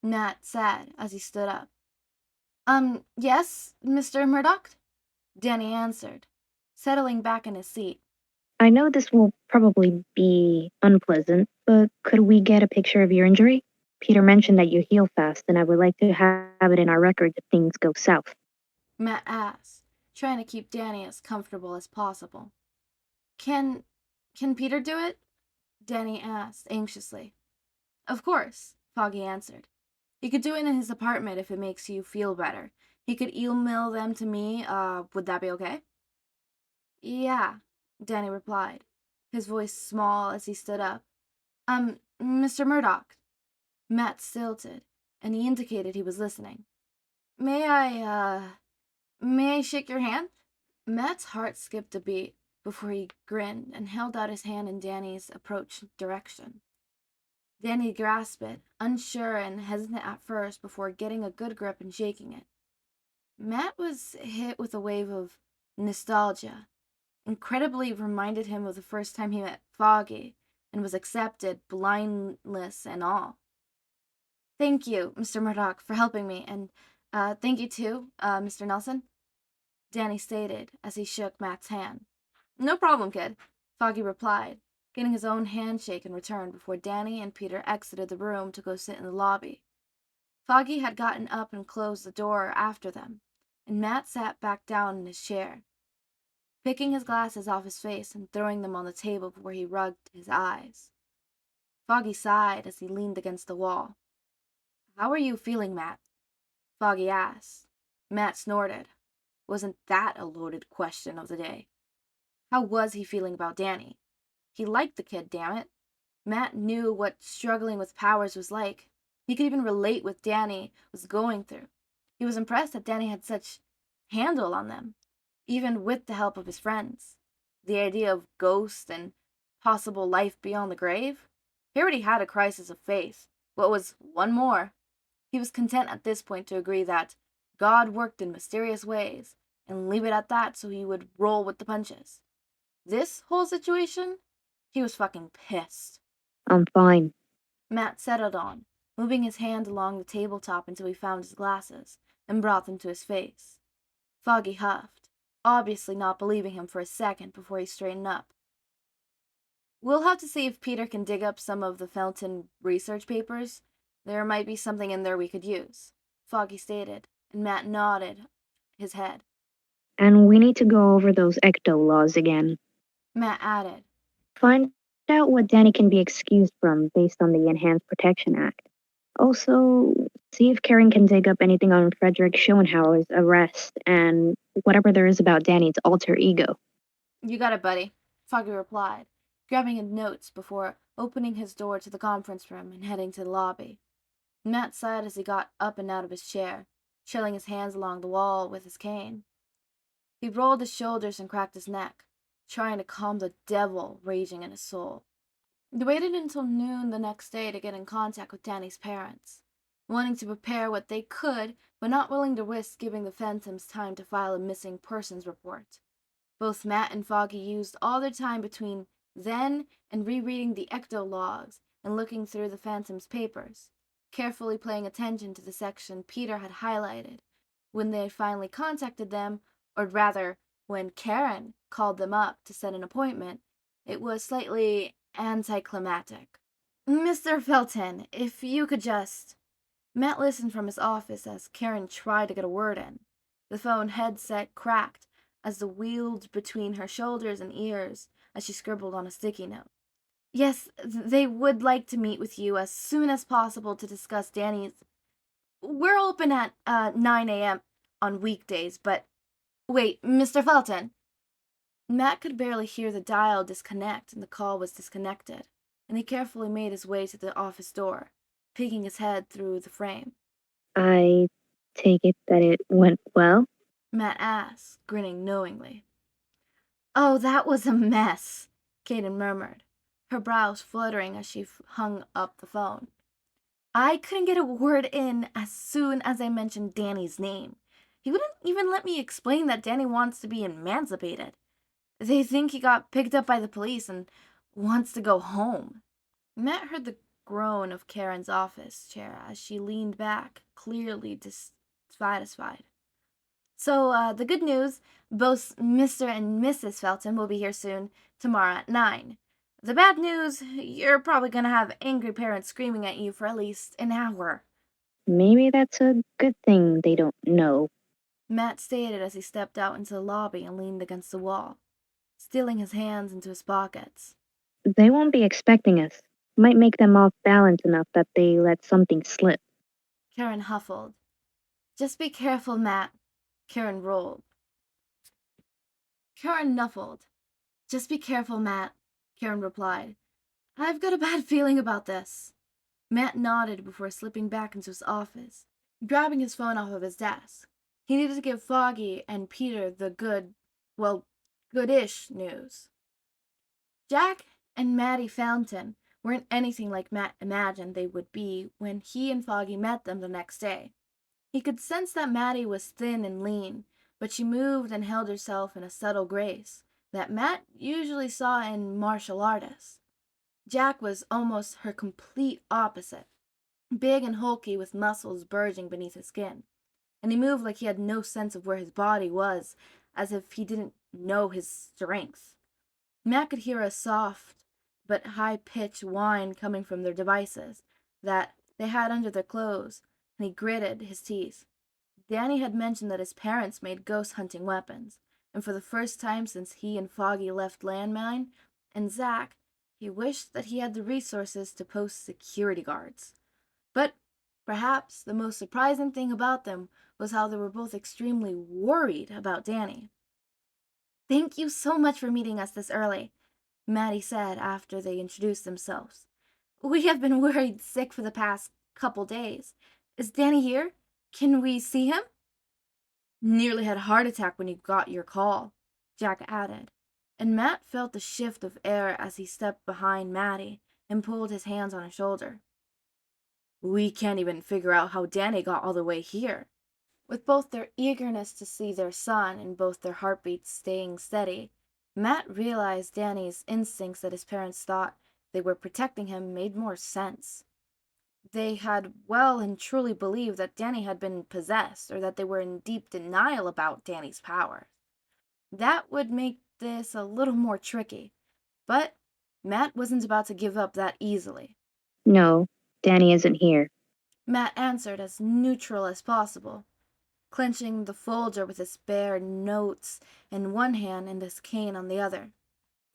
Matt said as he stood up. Yes, Mr. Murdoch? Danny answered, settling back in his seat. I know this will probably be unpleasant, but could we get a picture of your injury? Peter mentioned that you heal fast, and I would like to have it in our records if things go south. Matt asked, trying to keep Danny as comfortable as possible. Can Peter do it? Danny asked anxiously. Of course, Foggy answered. He could do it in his apartment if it makes you feel better. He could email them to me. Would that be okay? Yeah, Danny replied, his voice small as he stood up. Mr. Murdoch. Matt stilted, and he indicated he was listening. May I shake your hand? Matt's heart skipped a beat before he grinned and held out his hand in Danny's approach direction. Danny grasped it, unsure and hesitant at first before getting a good grip and shaking it. Matt was hit with a wave of nostalgia. Incredibly reminded him of the first time he met Foggy and was accepted, blindness and all. Thank you, Mr. Murdoch, for helping me, and thank you too, Mr. Nelson, Danny stated as he shook Matt's hand. No problem, kid, Foggy replied, getting his own handshake in return before Danny and Peter exited the room to go sit in the lobby. Foggy had gotten up and closed the door after them, and Matt sat back down in his chair, picking his glasses off his face and throwing them on the table before he rubbed his eyes. Foggy sighed as he leaned against the wall. How are you feeling, Matt? Foggy asked. Matt snorted. Wasn't that a loaded question of the day? How was he feeling about Danny? He liked the kid, damn it. Matt knew what struggling with powers was like. He could even relate what Danny was going through. He was impressed that Danny had such handle on them, even with the help of his friends. The idea of ghosts and possible life beyond the grave? He already had a crisis of faith. What was one more? He was content at this point to agree that God worked in mysterious ways and leave it at that so he would roll with the punches. This whole situation? He was fucking pissed. I'm fine. Matt settled on, moving his hand along the tabletop until he found his glasses and brought them to his face. Foggy huffed, obviously not believing him for a second before he straightened up. We'll have to see if Peter can dig up some of the Fenton research papers. There might be something in there we could use, Foggy stated, and Matt nodded his head. And we need to go over those ecto laws again. Matt added. Find out what Danny can be excused from based on the Enhanced Protection Act. Also, see if Karen can dig up anything on Frederick Schoenhauer's arrest and whatever there is about Danny's alter ego. You got it, buddy, Foggy replied, grabbing his notes before opening his door to the conference room and heading to the lobby. Matt sighed as he got up and out of his chair, trailing his hands along the wall with his cane. He rolled his shoulders and cracked his neck, trying to calm the devil raging in his soul. They waited until noon the next day to get in contact with Danny's parents, wanting to prepare what they could, but not willing to risk giving the Fentons time to file a missing persons report. Both Matt and Foggy used all their time between then and rereading the ecto logs and looking through the Phantom's papers, carefully paying attention to the section Peter had highlighted. When they had finally contacted them, or rather, when Karen called them up to set an appointment, it was slightly anticlimactic. Mr. Felton, if you could just... Matt listened from his office as Karen tried to get a word in. The phone headset cracked as the wheeled between her shoulders and ears as she scribbled on a sticky note. Yes, they would like to meet with you as soon as possible to discuss Danny's... We're open at 9 a.m. on weekdays, but... Wait, Mr. Felton. Matt could barely hear the dial disconnect, and the call was disconnected, and he carefully made his way to the office door, peeking his head through the frame. I take it that it went well? Matt asked, grinning knowingly. Oh, that was a mess, Kaden murmured, her brows fluttering as she hung up the phone. I couldn't get a word in as soon as I mentioned Danny's name. He wouldn't even let me explain that Danny wants to be emancipated. They think he got picked up by the police and wants to go home. Matt heard the groan of Karen's office chair as she leaned back, clearly dissatisfied. So, the good news, both Mr. and Mrs. Felton will be here soon, tomorrow at 9. The bad news, you're probably going to have angry parents screaming at you for at least an hour. Maybe that's a good thing they don't know. Matt stated as he stepped out into the lobby and leaned against the wall, stealing his hands into his pockets. They won't be expecting us. Might make them off balance enough that they let something slip. Karen huffled. Just be careful, Matt. Karen rolled. Karen nuffled. Just be careful, Matt, Karen replied. I've got a bad feeling about this. Matt nodded before slipping back into his office, grabbing his phone off of his desk. He needed to give Foggy and Peter the goodish news. Jack and Maddie Fountain weren't anything like Matt imagined they would be when he and Foggy met them the next day. He could sense that Maddie was thin and lean, but she moved and held herself in a subtle grace that Matt usually saw in martial artists. Jack was almost her complete opposite, big and hulky with muscles bulging beneath his skin, and he moved like he had no sense of where his body was, as if he didn't know his strength. Matt could hear a soft but high-pitched whine coming from their devices that they had under their clothes, and he gritted his teeth. Danny had mentioned that his parents made ghost hunting weapons, and for the first time since he and Foggy left Landmine and Zack, he wished that he had the resources to post security guards. But perhaps the most surprising thing about them was how they were both extremely worried about Danny. Thank you so much for meeting us this early, Maddie said after they introduced themselves. We have been worried sick for the past couple days. Is Danny here? Can we see him? Nearly had a heart attack when you got your call, Jack added, and Matt felt the shift of air as he stepped behind Maddie and pulled his hands on her shoulder. We can't even figure out how Danny got all the way here. With both their eagerness to see their son and both their heartbeats staying steady, Matt realized Danny's instincts that his parents thought they were protecting him made more sense. They had well and truly believed that Danny had been possessed, or that they were in deep denial about Danny's powers. That would make this a little more tricky, but Matt wasn't about to give up that easily. No, Danny isn't here. Matt answered as neutral as possible, clenching the folder with his bare notes in one hand and his cane on the other.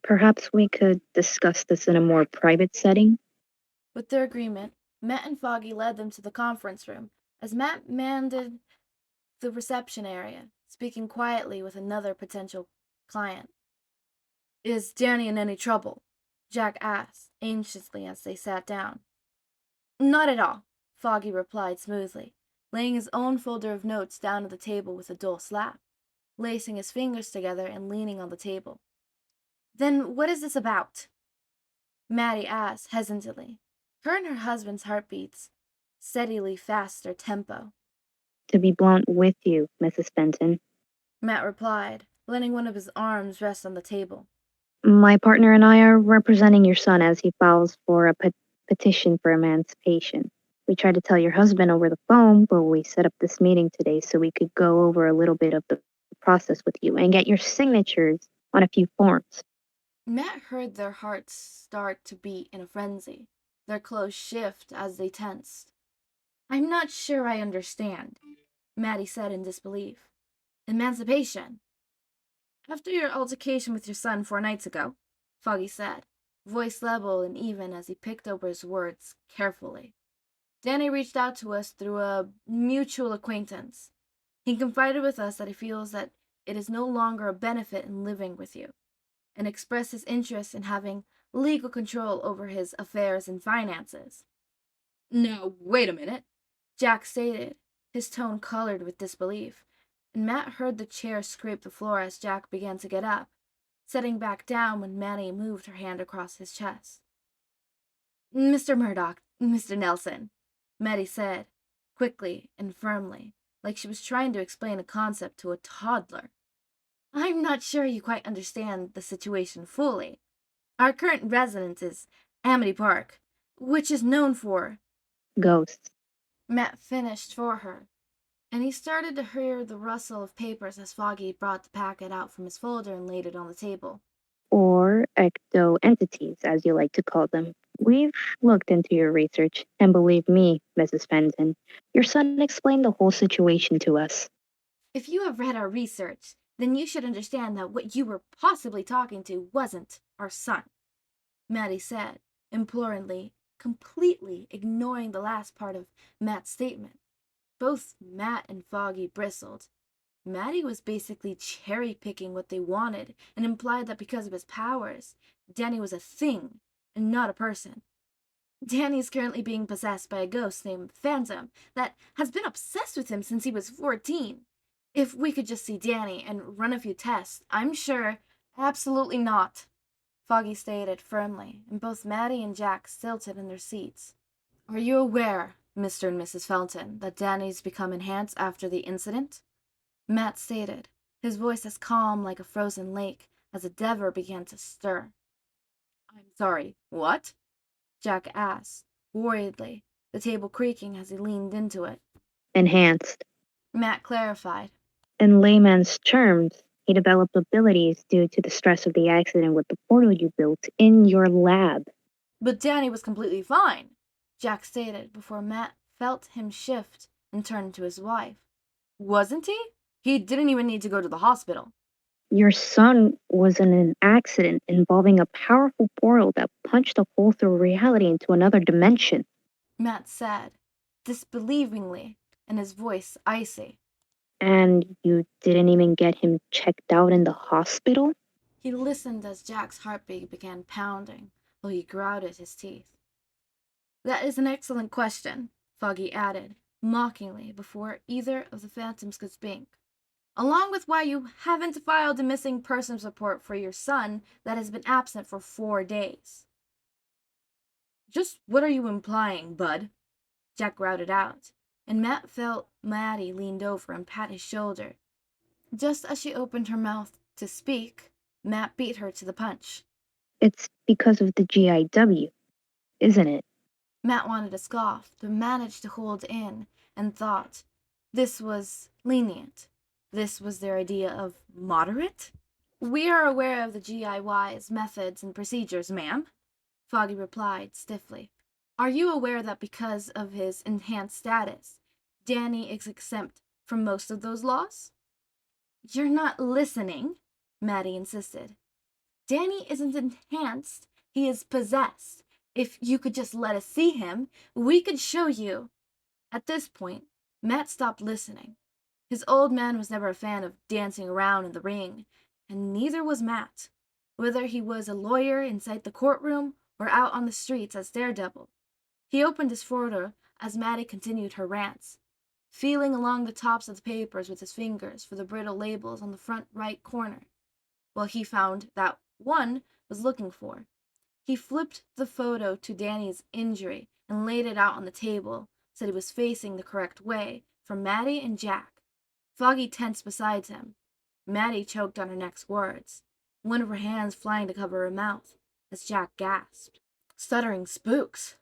Perhaps we could discuss this in a more private setting? With their agreement, Matt and Foggy led them to the conference room as Matt manned the reception area, speaking quietly with another potential client. Is Danny in any trouble? Jack asked, anxiously as they sat down. Not at all, Foggy replied smoothly, laying his own folder of notes down on the table with a dull slap, lacing his fingers together and leaning on the table. Then what is this about? Maddie asked hesitantly, her and her husband's heartbeats steadily faster tempo. To be blunt with you, Mrs. Fenton, Matt replied, letting one of his arms rest on the table. my partner and I are representing your son as he files for a petition for emancipation. We tried to tell your husband over the phone, but we set up this meeting today so we could go over a little bit of the process with you and get your signatures on a few forms. Matt heard their hearts start to beat in a frenzy, their clothes shift as they tensed. I'm not sure I understand, Maddie said in disbelief. Emancipation? After your altercation with your son 4 nights ago, Foggy said, voice level and even as he picked over his words carefully. Danny reached out to us through a mutual acquaintance. He confided with us that he feels that it is no longer a benefit in living with you, and expressed his interest in having legal control over his affairs and finances. Now, wait a minute, Jack stated, his tone colored with disbelief, and Matt heard the chair scrape the floor as Jack began to get up, setting back down when Maddie moved her hand across his chest. Mr. Murdoch, Mr. Nelson, Maddie said, quickly and firmly, like she was trying to explain a concept to a toddler. I'm not sure you quite understand the situation fully. Our current residence is Amity Park, which is known for Ghosts. Matt finished for her, and he started to hear the rustle of papers as Foggy brought the packet out from his folder and laid it on the table. Or ecto entities, as you like to call them. We've looked into your research, and believe me, Mrs. Fenton, your son explained the whole situation to us. If you have read our research, then you should understand that what you were possibly talking to wasn't our son, Maddie said, imploringly, completely ignoring the last part of Matt's statement. Both Matt and Foggy bristled. Maddie was basically cherry-picking what they wanted and implied that because of his powers, Danny was a thing and not a person. Danny is currently being possessed by a ghost named Phantom that has been obsessed with him since he was 14. If we could just see Danny and run a few tests, I'm sure. Absolutely not, Foggy stated firmly, and both Maddie and Jack tilted in their seats. Are you aware, Mr. and Mrs. Felton, that Danny's become enhanced after the incident? Matt stated, his voice as calm like a frozen lake as the Dever began to stir. I'm sorry, what? Jack asked, worriedly, the table creaking as he leaned into it. Enhanced. Matt clarified. In layman's terms, he developed abilities due to the stress of the accident with the portal you built in your lab. But Danny was completely fine, Jack stated before Matt felt him shift and turn to his wife. Wasn't he? He didn't even need to go to the hospital. Your son was in an accident involving a powerful portal that punched a hole through reality into another dimension, Matt said, disbelievingly, and his voice icy. and you didn't even get him checked out in the hospital? He listened as Jack's heartbeat began pounding, while he gritted his teeth. That is an excellent question, Foggy added, mockingly, before either of the phantoms could speak. Along with why you haven't filed a missing persons report for your son that has been absent for 4 days. Just what are you implying, bud? Jack routed out, and Matt felt Maddie leaned over and pat his shoulder. Just as she opened her mouth to speak, Matt beat her to the punch. It's because of the GIW, isn't it? Matt wanted to scoff, but managed to hold in and thought. This was lenient. This was their idea of moderate? We are aware of the GIY's methods and procedures, ma'am, Foggy replied stiffly. Are you aware that because of his enhanced status, Danny is exempt from most of those laws? You're not listening, Maddie insisted. Danny isn't enhanced, he is possessed, If you could just let us see him, we could show you. At this point, Matt stopped listening. His old man was never a fan of dancing around in the ring, and neither was Matt, whether he was a lawyer inside the courtroom or out on the streets as Daredevil. He opened his folder as Maddie continued her rants, feeling along the tops of the papers with his fingers for the brittle labels on the front right corner. Well, he found that one was looking for. He flipped the photo to Danny's injury and laid it out on the table, said he was facing the correct way, for Maddie and Jack. Foggy tensed beside him. Maddie choked on her next words, one of her hands flying to cover her mouth, as Jack gasped. Stuttering spooks,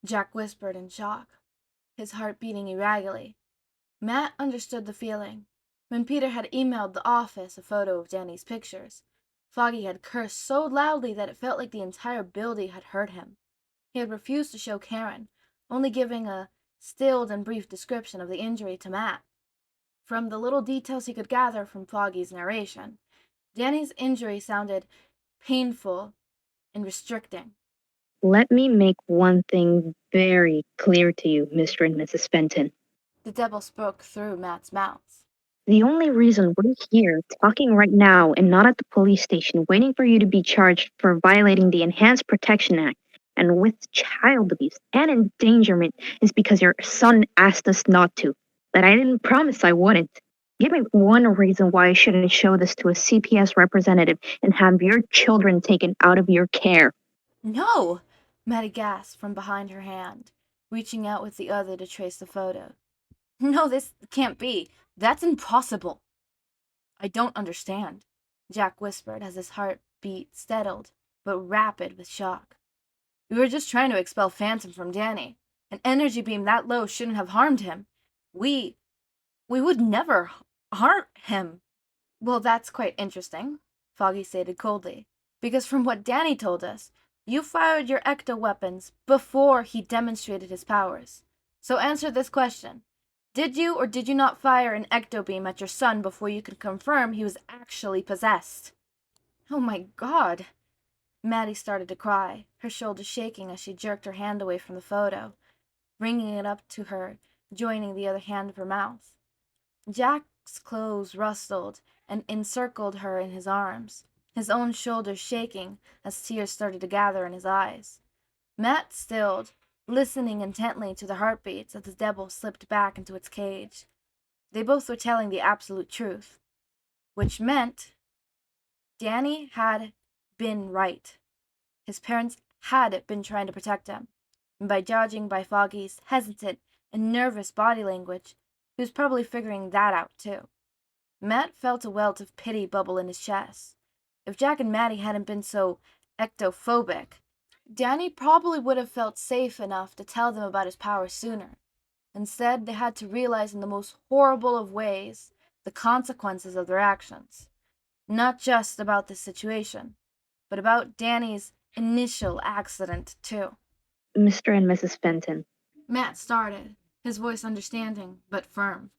Jack whispered in shock, his heart beating irregularly. Matt understood the feeling. When Peter had emailed the office a photo of Danny's pictures, Foggy had cursed so loudly that it felt like the entire building had heard him. He had refused to show Karen, only giving a stilled and brief description of the injury to Matt. From the little details he could gather from Foggy's narration, Danny's injury sounded painful and restricting. Let me make one thing very clear to you, Mr. and Mrs. Fenton. The devil spoke through Matt's mouth. The only reason we're here talking right now and not at the police station waiting for you to be charged for violating the Enhanced Protection Act and with child abuse and endangerment is because your son asked us not to. But I didn't promise I wouldn't. Give me one reason why I shouldn't show this to a CPS representative and have your children taken out of your care. No! Maddie gasped from behind her hand, reaching out with the other to trace the photo. No, this can't be. That's impossible. I don't understand, Jack whispered as his heart beat steadied, but rapid with shock. We were just trying to expel Fenton from Danny. An energy beam that low shouldn't have harmed him. We would never harm him. Well, that's quite interesting, Foggy stated coldly, because from what Danny told us, you fired your ecto weapons before he demonstrated his powers. So answer this question. Did you or did you not fire an ecto-beam at your son before you could confirm he was actually possessed? Oh my God! Maddie started to cry, her shoulders shaking as she jerked her hand away from the photo, bringing it up to her, joining the other hand of her mouth. Jack's clothes rustled and encircled her in his arms, his own shoulders shaking as tears started to gather in his eyes. Matt stilled, listening intently to the heartbeats as the devil slipped back into its cage. They both were telling the absolute truth, which meant Danny had been right. His parents had been trying to protect him, and by judging by Foggy's hesitant and nervous body language, he was probably figuring that out too. Matt felt a welt of pity bubble in his chest. If Jack and Maddie hadn't been so ectophobic, Danny probably would have felt safe enough to tell them about his powers sooner. Instead, they had to realize in the most horrible of ways the consequences of their actions. Not just about this situation, but about Danny's initial accident, too. Mr. and Mrs. Fenton. Matt started, his voice understanding, but firm.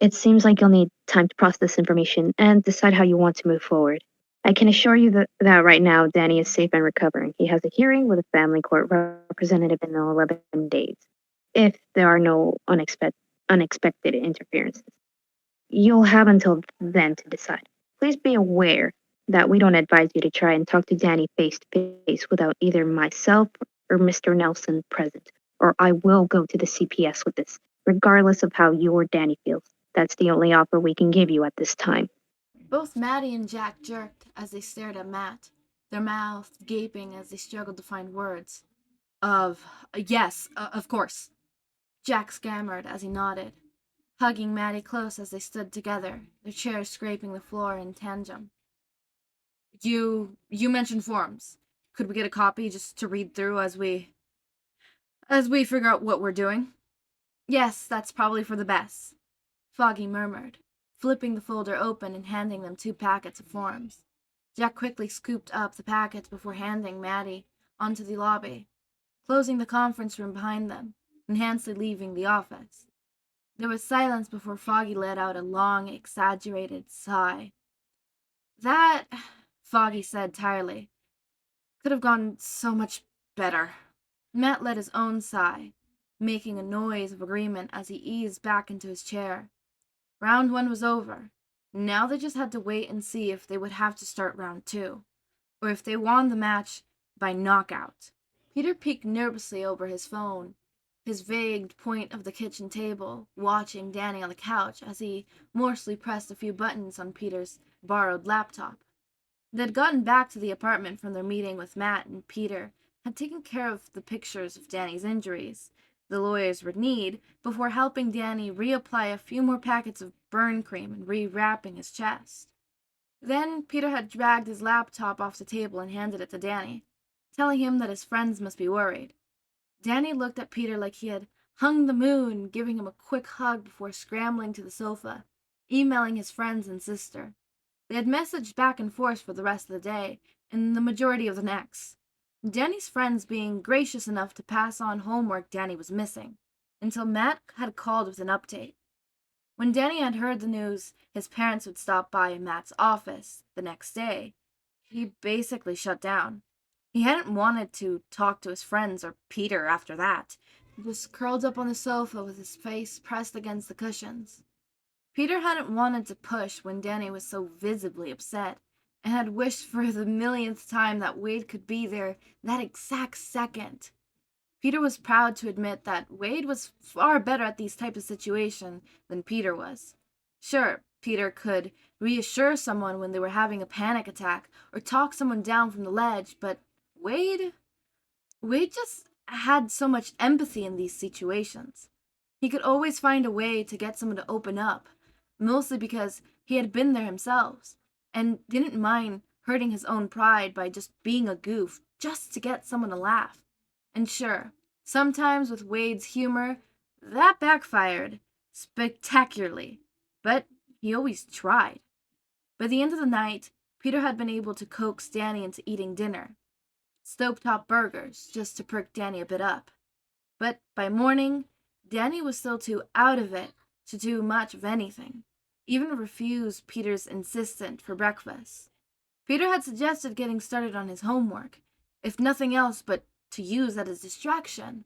It seems like you'll need time to process this information and decide how you want to move forward. I can assure you that right now, Danny is safe and recovering. He has a hearing with a family court representative in 11 days, if there are no unexpected interferences. You'll have until then to decide. Please be aware that we don't advise you to try and talk to Danny face to face without either myself or Mr. Nelson present, or I will go to the CPS with this, regardless of how you or Danny feels. That's the only offer we can give you at this time. Both Maddie and Jack jerked as they stared at Matt, their mouths gaping as they struggled to find words. Yes, of course. Jack stammered as he nodded, hugging Maddie close as they stood together, their chairs scraping the floor in tandem. You mentioned forms. Could we get a copy just to read through as we figure out what we're doing? Yes, that's probably for the best, Foggy murmured, flipping the folder open and handing them 2 packets of forms. Jack quickly scooped up the packets before handing Maddie onto the lobby, closing the conference room behind them, and hastily leaving the office. There was silence before Foggy let out a long, exaggerated sigh. That, Foggy said tiredly, could have gone so much better. Matt let his own sigh, making a noise of agreement as he eased back into his chair. Round 1 was over. Now they just had to wait and see if they would have to start round 2, or if they won the match by knockout. Peter peeked nervously over his phone, his vague point of the kitchen table, watching Danny on the couch as he morsely pressed a few buttons on Peter's borrowed laptop. They had gotten back to the apartment from their meeting with Matt, and Peter had taken care of the pictures of Danny's injuries the lawyers would need before helping Danny reapply a few more packets of burn cream and rewrapping his chest. Then Peter had dragged his laptop off the table and handed it to Danny, telling him that his friends must be worried. Danny looked at Peter like he had hung the moon, giving him a quick hug before scrambling to the sofa, emailing his friends and sister. They had messaged back and forth for the rest of the day, and the majority of the next. Danny's friends being gracious enough to pass on homework Danny was missing, until Matt had called with an update. When Danny had heard the news his parents would stop by in Matt's office the next day, he basically shut down. He hadn't wanted to talk to his friends or Peter after that. He was curled up on the sofa with his face pressed against the cushions. Peter hadn't wanted to push when Danny was so visibly upset, and had wished for the millionth time that Wade could be there that exact second. Peter was proud to admit that Wade was far better at these types of situations than Peter was. Sure, Peter could reassure someone when they were having a panic attack or talk someone down from the ledge, but Wade just had so much empathy in these situations. He could always find a way to get someone to open up, mostly because he had been there himself, and didn't mind hurting his own pride by just being a goof, just to get someone to laugh. And sure, sometimes with Wade's humor, that backfired spectacularly, but he always tried. By the end of the night, Peter had been able to coax Danny into eating dinner, stovetop burgers, just to perk Danny a bit up. But by morning, Danny was still too out of it to do much of anything, even refused Peter's insistence for breakfast. Peter had suggested getting started on his homework, if nothing else but to use as a distraction.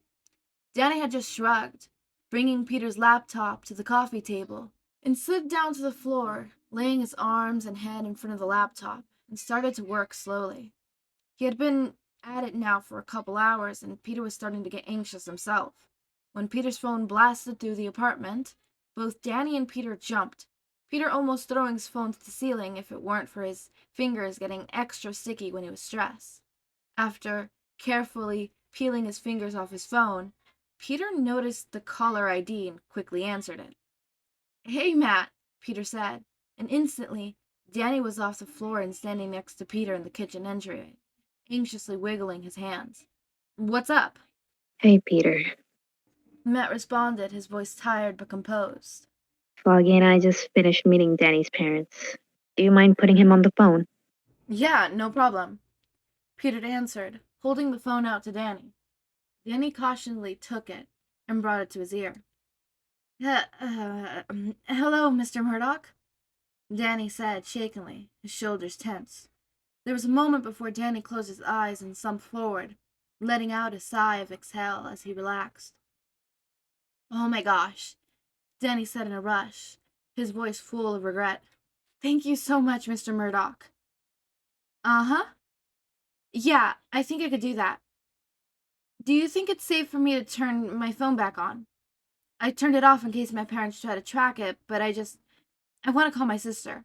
Danny had just shrugged, bringing Peter's laptop to the coffee table, and slid down to the floor, laying his arms and head in front of the laptop, and started to work slowly. He had been at it now for a couple hours, and Peter was starting to get anxious himself. When Peter's phone blasted through the apartment, both Danny and Peter jumped, Peter almost throwing his phone to the ceiling if it weren't for his fingers getting extra sticky when he was stressed. After carefully peeling his fingers off his phone, Peter noticed the caller ID and quickly answered it. "Hey, Matt," Peter said, and instantly Danny was off the floor and standing next to Peter in the kitchen entryway, anxiously wiggling his hands. "What's up?" Hey, Peter. Matt responded, his voice tired but composed. Foggy and I just finished meeting Danny's parents. Do you mind putting him on the phone? "Yeah, no problem," Peter answered, holding the phone out to Danny. Danny cautiously took it and brought it to his ear. Hello, Mr. Murdoch," Danny said shakily, his shoulders tense. There was a moment before Danny closed his eyes and slumped forward, letting out a sigh of exhale as he relaxed. "Oh my gosh," Danny said in a rush, his voice full of regret. "Thank you so much, Mr. Murdoch." "Uh-huh. Yeah, I think I could do that. Do you think it's safe for me to turn my phone back on? I turned it off in case my parents try to track it, but I want to call my sister."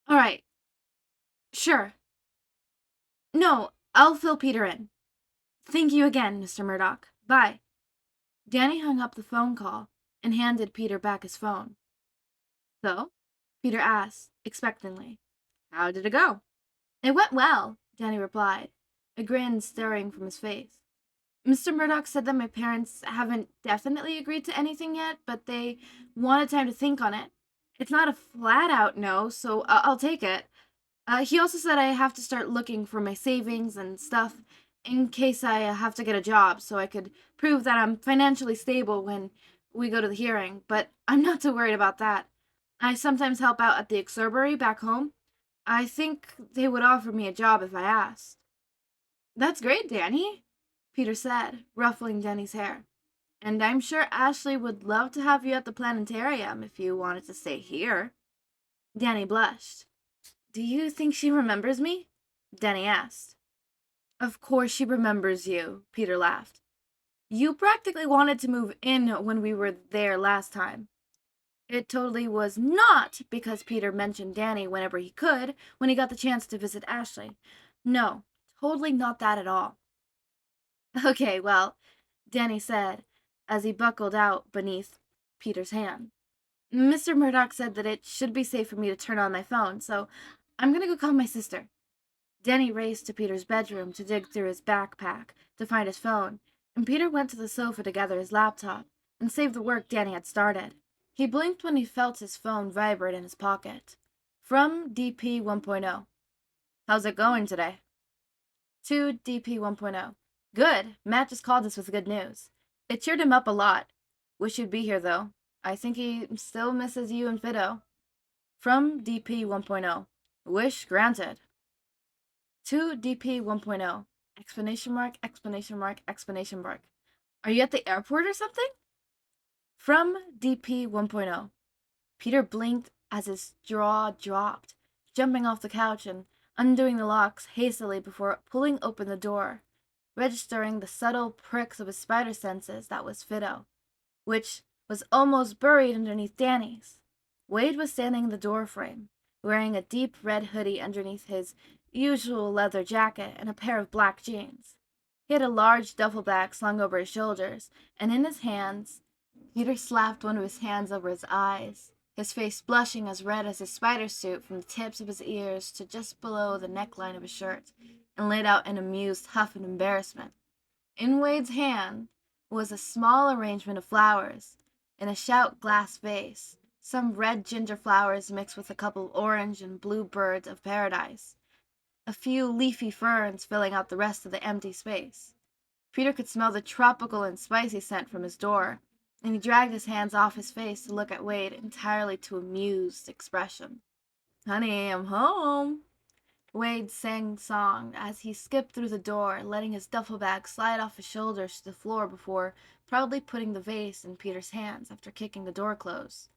"All right. Sure. No, I'll fill Peter in. Thank you again, Mr. Murdoch. Bye." Danny hung up the phone call and handed Peter back his phone. "So?" Peter asked, expectantly. "How did it go?" "It went well," Danny replied, a grin stirring from his face. "Mr. Murdoch said that my parents haven't definitely agreed to anything yet, but they wanted time to think on it. It's not a flat-out no, so I'll take it. He also said I have to start looking for my savings and stuff in case I have to get a job so I could prove that I'm financially stable when we go to the hearing, but I'm not too worried about that. I sometimes help out at the exurbery back home. I think they would offer me a job if I asked." "That's great, Danny," Peter said, ruffling Danny's hair. And I'm sure Ashley would love to have you at the planetarium if you wanted to stay here. Danny blushed. Do you think she remembers me? Danny asked. Of course she remembers you, Peter laughed. You practically wanted to move in when we were there last time. It totally was not because Peter mentioned Danny whenever he could when he got the chance to visit Ashley. No, totally not that at all. Okay, well, Danny said as he buckled out beneath Peter's hand. Mr. Murdoch said that it should be safe for me to turn on my phone, so I'm gonna go call my sister. Danny raced to Peter's bedroom to dig through his backpack to find his phone, and Peter went to the sofa to gather his laptop and save the work Danny had started. He blinked when he felt his phone vibrate in his pocket. From DP 1.0. How's it going today? To DP 1.0. Good. Matt just called us with good news. It cheered him up a lot. Wish you'd be here, though. I think he still misses you and Fido. From DP 1.0. Wish granted. To DP 1.0. Explanation mark, explanation mark, explanation mark. Are you at the airport or something? From DP 1.0. Peter blinked as his jaw dropped, jumping off the couch and undoing the locks hastily before pulling open the door, registering the subtle pricks of his spider senses that was Fido, which was almost buried underneath Danny's. Wade was standing in the doorframe, wearing a deep red hoodie underneath his usual leather jacket and a pair of black jeans. He had a large duffel bag slung over his shoulders, and in his hands, Peter slapped one of his hands over his eyes, his face blushing as red as his spider suit from the tips of his ears to just below the neckline of his shirt, and laid out an amused huff of embarrassment. In Wade's hand was a small arrangement of flowers in a shout glass vase, some red ginger flowers mixed with a couple of orange and blue birds of paradise, a few leafy ferns filling out the rest of the empty space. Peter could smell the tropical and spicy scent from his door, and he dragged his hands off his face to look at Wade entirely to amused expression. Honey, I'm home. Wade sang song as he skipped through the door, letting his duffel bag slide off his shoulders to the floor before proudly putting the vase in Peter's hands after kicking the door closed.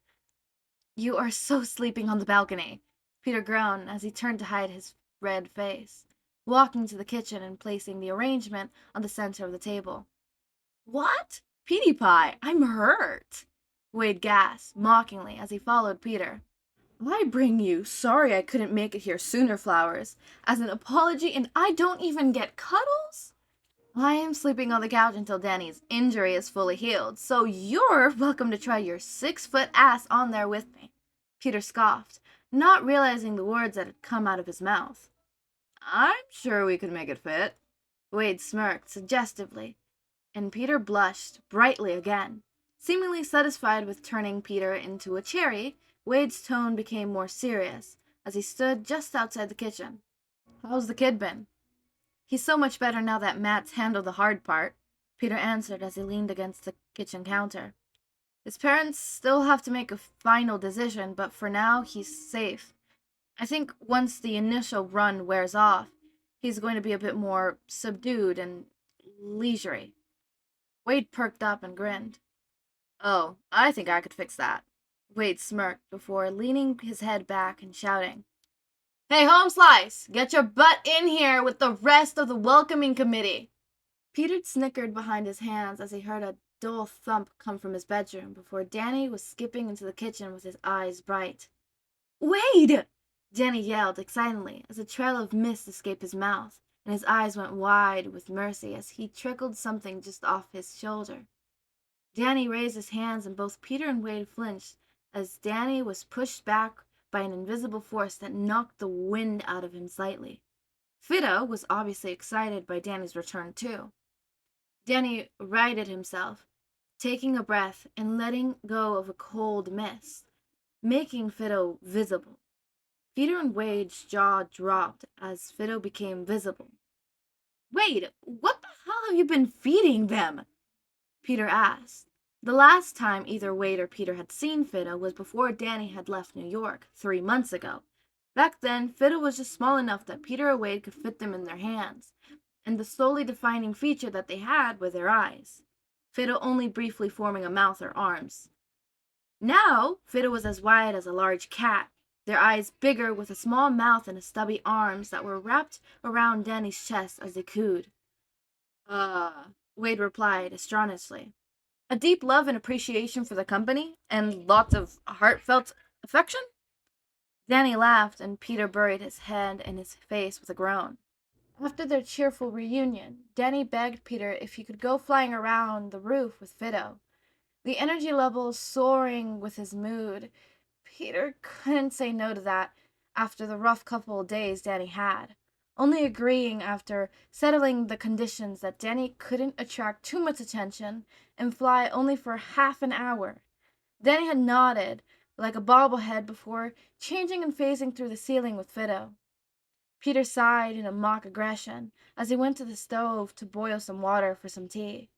You are so sleeping on the balcony, Peter groaned as he turned to hide his red face, walking to the kitchen and placing the arrangement on the center of the table. What? Petey Pie, I'm hurt, Wade gasped mockingly as he followed Peter. I bring you sorry I couldn't make it here sooner flowers as an apology, and I don't even get cuddles? I am sleeping on the couch until Danny's injury is fully healed, so you're welcome to try your 6-foot ass on there with me, Peter scoffed, not realizing the words that had come out of his mouth. I'm sure we could make it fit. Wade smirked suggestively, and Peter blushed brightly again. Seemingly satisfied with turning Peter into a cherry, Wade's tone became more serious as he stood just outside the kitchen. How's the kid been? He's so much better now that Matt's handled the hard part, Peter answered as he leaned against the kitchen counter. His parents still have to make a final decision, but for now he's safe. I think once the initial run wears off, he's going to be a bit more subdued and leisurely. Wade perked up and grinned. Oh, I think I could fix that. Wade smirked before leaning his head back and shouting, Hey, Home Slice, get your butt in here with the rest of the welcoming committee. Peter snickered behind his hands as he heard a dull thump come from his bedroom before Danny was skipping into the kitchen with his eyes bright. Wade! Danny yelled excitedly as a trail of mist escaped his mouth, and his eyes went wide with mercy as he trickled something just off his shoulder. Danny raised his hands and both Peter and Wade flinched as Danny was pushed back by an invisible force that knocked the wind out of him slightly. Fido was obviously excited by Danny's return too. Danny righted himself, taking a breath and letting go of a cold mist, making Fido visible. Peter and Wade's jaw dropped as Fido became visible. Wade, what the hell have you been feeding them? Peter asked. The last time either Wade or Peter had seen Fido was before Danny had left New York 3 months ago. Back then, Fido was just small enough that Peter or Wade could fit them in their hands, and the solely defining feature that they had were their eyes, Fido only briefly forming a mouth or arms. Now, Fido was as wide as a large cat, their eyes bigger with a small mouth and stubby arms that were wrapped around Danny's chest as they cooed. Wade replied astonishedly. A deep love and appreciation for the company, and lots of heartfelt affection? Danny laughed, and Peter buried his head in his face with a groan. After their cheerful reunion, Danny begged Peter if he could go flying around the roof with Fido. The energy levels soaring with his mood. Peter couldn't say no to that after the rough couple of days Danny had, only agreeing after settling the conditions that Danny couldn't attract too much attention and fly only for half an hour. Danny had nodded like a bobblehead before changing and phasing through the ceiling with Fido. Peter sighed in a mock aggression as he went to the stove to boil some water for some tea.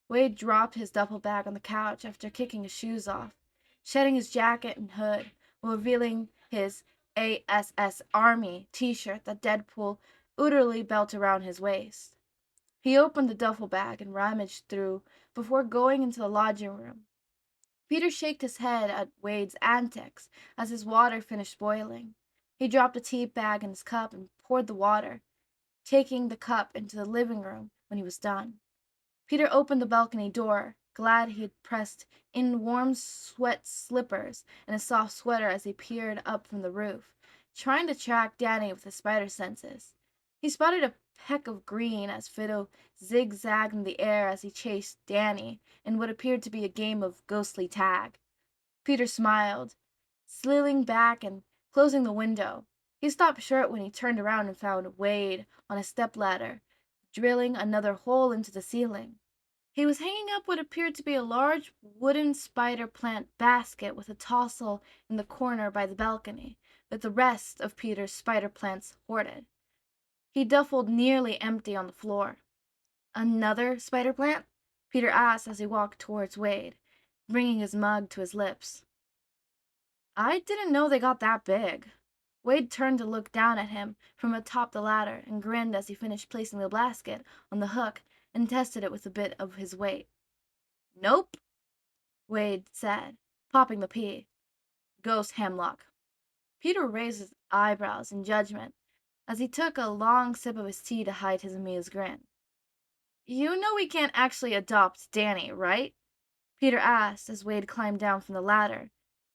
Wade dropped his duffel bag on the couch after kicking his shoes off, shedding his jacket and hood while revealing his ASS Army t-shirt that Deadpool utterly belt around his waist. He opened the duffel bag and rummaged through before going into the lodging room. Peter shook his head at Wade's antics as his water finished boiling. He dropped a tea bag in his cup and poured the water, taking the cup into the living room when he was done. Peter opened the balcony door, glad he had pressed in warm sweat slippers and a soft sweater as he peered up from the roof, trying to track Danny with his spider senses. He spotted a peck of green as Fido zigzagged in the air as he chased Danny in what appeared to be a game of ghostly tag. Peter smiled, slithering back and closing the window. He stopped short when he turned around and found Wade on a stepladder, drilling another hole into the ceiling. He was hanging up what appeared to be a large wooden spider plant basket with a tassel in the corner by the balcony, with the rest of Peter's spider plants hoarded. He duffled nearly empty on the floor. "Another spider plant?" Peter asked as he walked towards Wade, bringing his mug to his lips. "I didn't know they got that big." Wade turned to look down at him from atop the ladder and grinned as he finished placing the basket on the hook and tested it with a bit of his weight. "Nope," Wade said, popping the pea. "Ghost hemlock." Peter raised his eyebrows in judgment as he took a long sip of his tea to hide his amused grin. "You know we can't actually adopt Danny, right?" Peter asked as Wade climbed down from the ladder,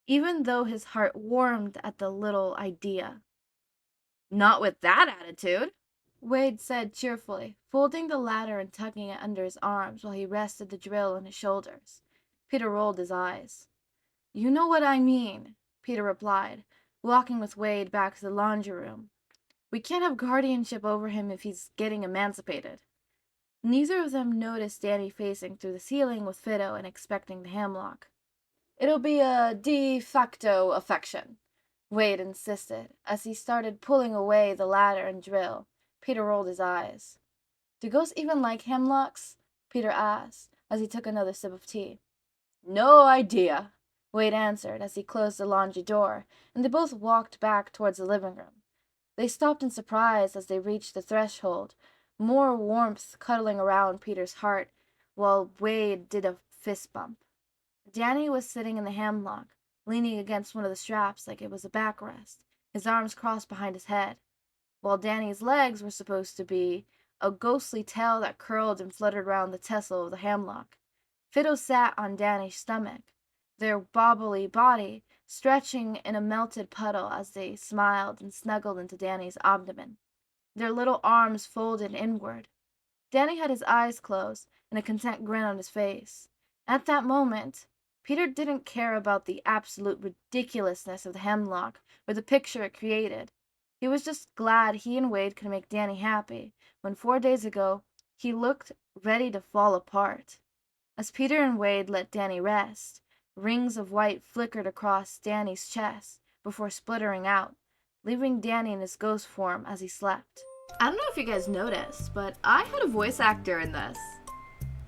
even though his heart warmed at the little idea. "Not with that attitude," Wade said cheerfully, folding the ladder and tucking it under his arms while he rested the drill on his shoulders. Peter rolled his eyes. "You know what I mean," Peter replied, walking with Wade back to the laundry room. "We can't have guardianship over him if he's getting emancipated." Neither of them noticed Danny facing through the ceiling with Fido and expecting the hemlock. "It'll be a de facto affection," Wade insisted, as he started pulling away the ladder and drill. Peter rolled his eyes. "Do ghosts even like hemlocks?" Peter asked, as he took another sip of tea. "No idea," Wade answered as he closed the laundry door, and they both walked back towards the living room. They stopped in surprise as they reached the threshold, more warmth cuddling around Peter's heart, while Wade did a fist bump. Danny was sitting in the hemlock, leaning against one of the straps like it was a backrest, his arms crossed behind his head, while Danny's legs were supposed to be a ghostly tail that curled and fluttered round the tassel of the hemlock. Fido sat on Danny's stomach, their bobbly body stretching in a melted puddle as they smiled and snuggled into Danny's abdomen, their little arms folded inward. Danny had his eyes closed and a content grin on his face. At that moment, Peter didn't care about the absolute ridiculousness of the hemlock or the picture it created. He was just glad he and Wade could make Danny happy when 4 days ago he looked ready to fall apart. As Peter and Wade let Danny rest, rings of white flickered across Danny's chest before sputtering out, leaving Danny in his ghost form as he slept. I don't know if you guys noticed, but I had a voice actor in this.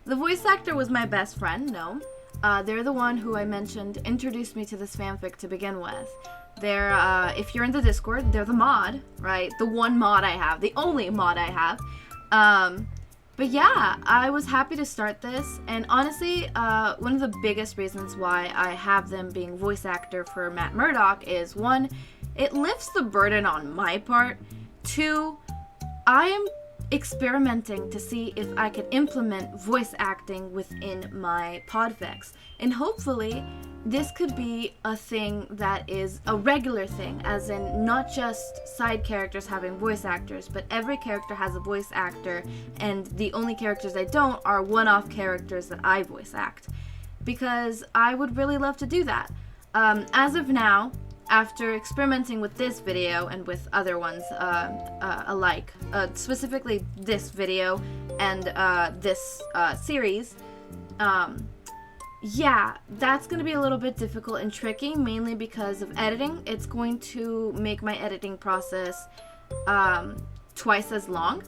The voice actor was my best friend, Gnome. They're the one who I mentioned introduced me to this fanfic to begin with. They're, if you're in the Discord, they're the mod, right? The one mod I have, the only mod I have. But yeah, I was happy to start this, and honestly, one of the biggest reasons why I have them being voice actor for Matt Murdock is, one, it lifts the burden on my part. Two, I am experimenting to see if I could implement voice acting within my podfics, and hopefully this could be a thing that is a regular thing, as in not just side characters having voice actors, but every character has a voice actor, and the only characters I don't are one-off characters that I voice act, because I would really love to do that. As of now, after experimenting with this video and with other ones alike, specifically this video and this series, yeah, that's going to be a little bit difficult and tricky, mainly because of editing. It's going to make my editing process twice as long,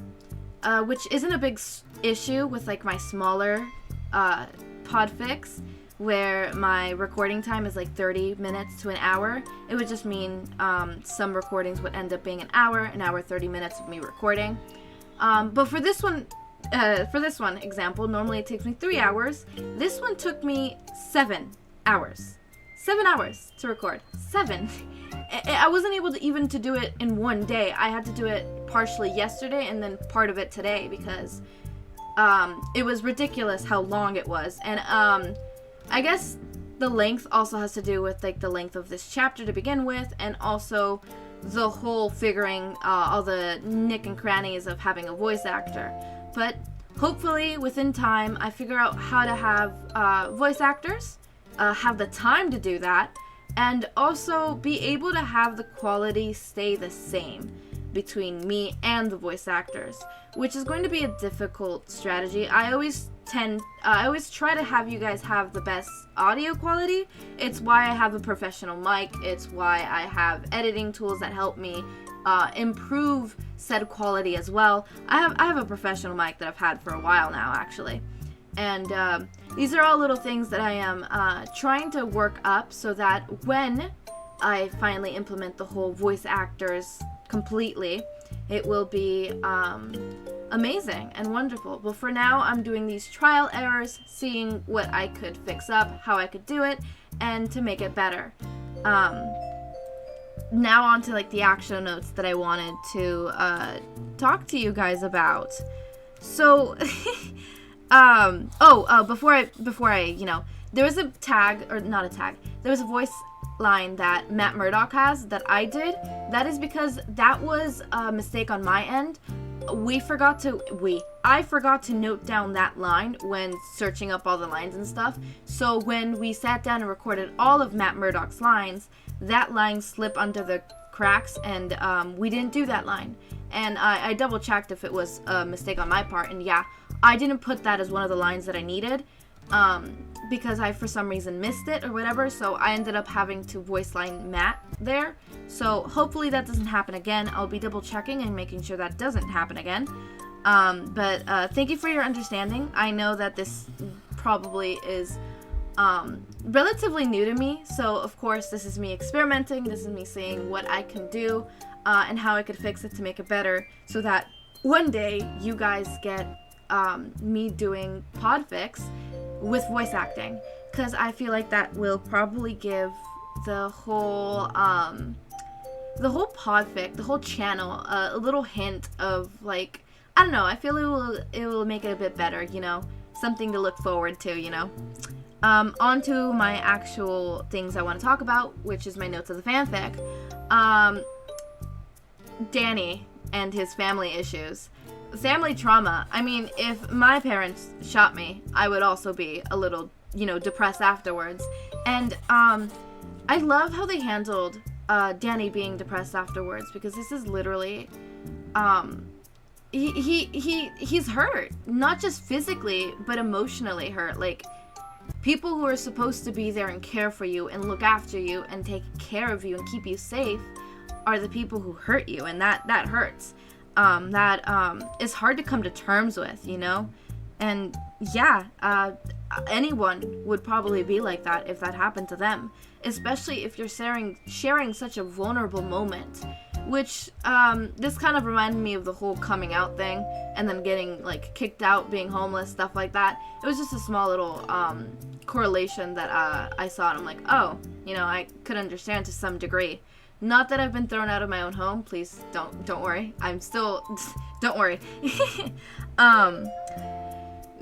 which isn't a big issue with like my smaller podfics, where my recording time is like 30 minutes to an hour. It would just mean some recordings would end up being an hour 30 minutes of me recording. But for this one example, normally it takes me 3 hours. This one took me 7 hours. 7 hours to record. 7. I wasn't able to even to do it in one day. I had to do it partially yesterday and then part of it today, because it was ridiculous how long it was. And I guess the length also has to do with like the length of this chapter to begin with, and also the whole figuring all the nick and crannies of having a voice actor. But hopefully within time I figure out how to have voice actors, have the time to do that, and also be able to have the quality stay the same between me and the voice actors, which is going to be a difficult strategy. I always try to have you guys have the best audio quality. It's why I have a professional mic. It's why I have editing tools that help me improve said quality as well. I have a professional mic that I've had for a while now, actually. And these are all little things that I am trying to work up so that when I finally implement the whole voice actors completely, it will be amazing and wonderful. But for now, I'm doing these trial errors, seeing what I could fix up, how I could do it, and to make it better. Now on to like the actual notes that I wanted to talk to you guys about. So, before I, there was a tag, or not a tag, there was a voice line that Matt Murdock has that I did. That is because that was a mistake on my end. I forgot to note down that line when searching up all the lines and stuff. So when we sat down and recorded all of Matt Murdock's lines, that line slipped under the cracks, and we didn't do that line. And I double checked if it was a mistake on my part, and yeah, I didn't put that as one of the lines that I needed, because I for some reason missed it or whatever, so I ended up having to voice line Matt there. So hopefully that doesn't happen again. I'll be double checking and making sure that doesn't happen again. But thank you for your understanding. I know that this probably is relatively new to me, so of course this is me experimenting, this is me seeing what I can do and how I could fix it to make it better, so that one day you guys get me doing podfics with voice acting, because I feel like that will probably give the whole podfic, the whole channel, a little hint of, like, I don't know, I feel it will make it a bit better, something to look forward to, On to my actual things I want to talk about, which is my notes of the fanfic. Danny and his family issues. Family trauma. I mean, if my parents shot me, I would also be a little, depressed afterwards. And I love how they handled Danny being depressed afterwards, because this is literally he's hurt, not just physically but emotionally hurt. Like, people who are supposed to be there and care for you and look after you and take care of you and keep you safe are the people who hurt you, and that hurts. That is hard to come to terms with, and yeah, anyone would probably be like that if that happened to them, especially if you're sharing such a vulnerable moment which this kind of reminded me of the whole coming out thing, and then getting like kicked out, being homeless, stuff like that. It was just a small little correlation that I saw, and I'm like, oh, you know, I could understand to some degree. Not that I've been thrown out of my own home. Please don't worry. I'm still don't worry.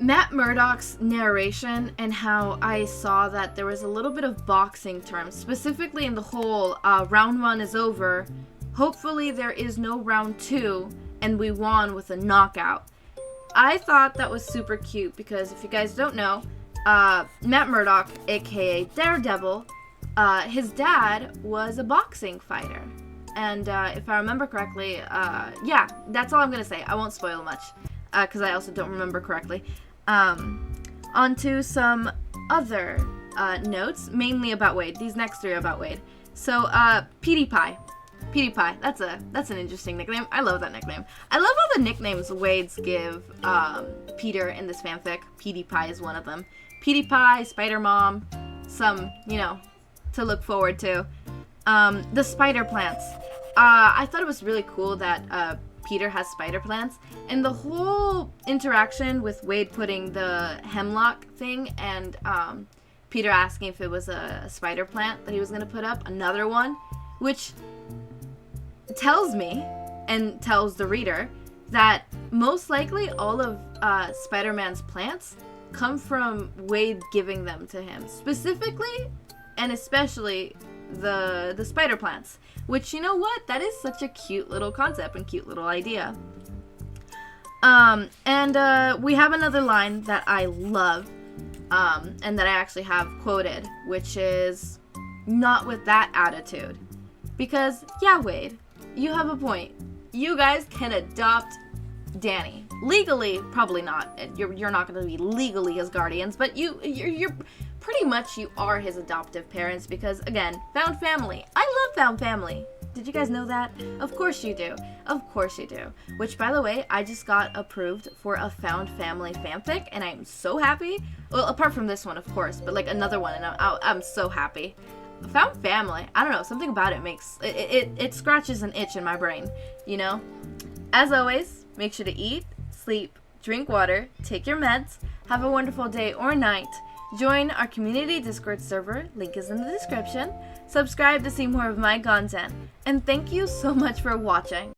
Matt Murdock's narration and how I saw that there was a little bit of boxing terms, specifically in the whole round 1 is over. Hopefully there is no round 2 and we won with a knockout. I thought that was super cute because if you guys don't know, Matt Murdock, aka Daredevil, his dad was a boxing fighter. And if I remember correctly, yeah, that's all I'm going to say. I won't spoil much because I also don't remember correctly. Onto some other notes, mainly about Wade. These next 3 are about Wade. So, Petey Pie. Petey Pie. That's an interesting nickname. I love that nickname. I love all the nicknames Wade's give Peter in this fanfic. Petey Pie is one of them. Petey Pie, Spider Mom, some, you know, to look forward to. The spider plants. I thought it was really cool that Peter has spider plants, and the whole interaction with Wade putting the hemlock thing and Peter asking if it was a spider plant that he was going to put up, another one, which tells me and tells the reader that most likely all of Spider-Man's plants come from Wade giving them to him, specifically and especially the spider plants, which, you know what, that is such a cute little concept and cute little idea. And we have another line that I love, and that I actually have quoted, which is, "Not with that attitude." Because, yeah, Wade, you have a point. You guys can adopt Danny. Legally, probably not. You're not going to be legally his guardians, but you're pretty much, you are his adoptive parents because, again, found family. I love found family. Did you guys know that? Of course you do. Of course you do. Which, by the way, I just got approved for a found family fanfic, and I'm so happy. Well, apart from this one, of course, but like another one, and I'm so happy. Found family. I don't know. Something about it makes it scratches an itch in my brain. You know. As always, make sure to eat, sleep, drink water, take your meds. Have a wonderful day or night. Join our community Discord server, link is in the description. Subscribe to see more of my content. And thank you so much for watching.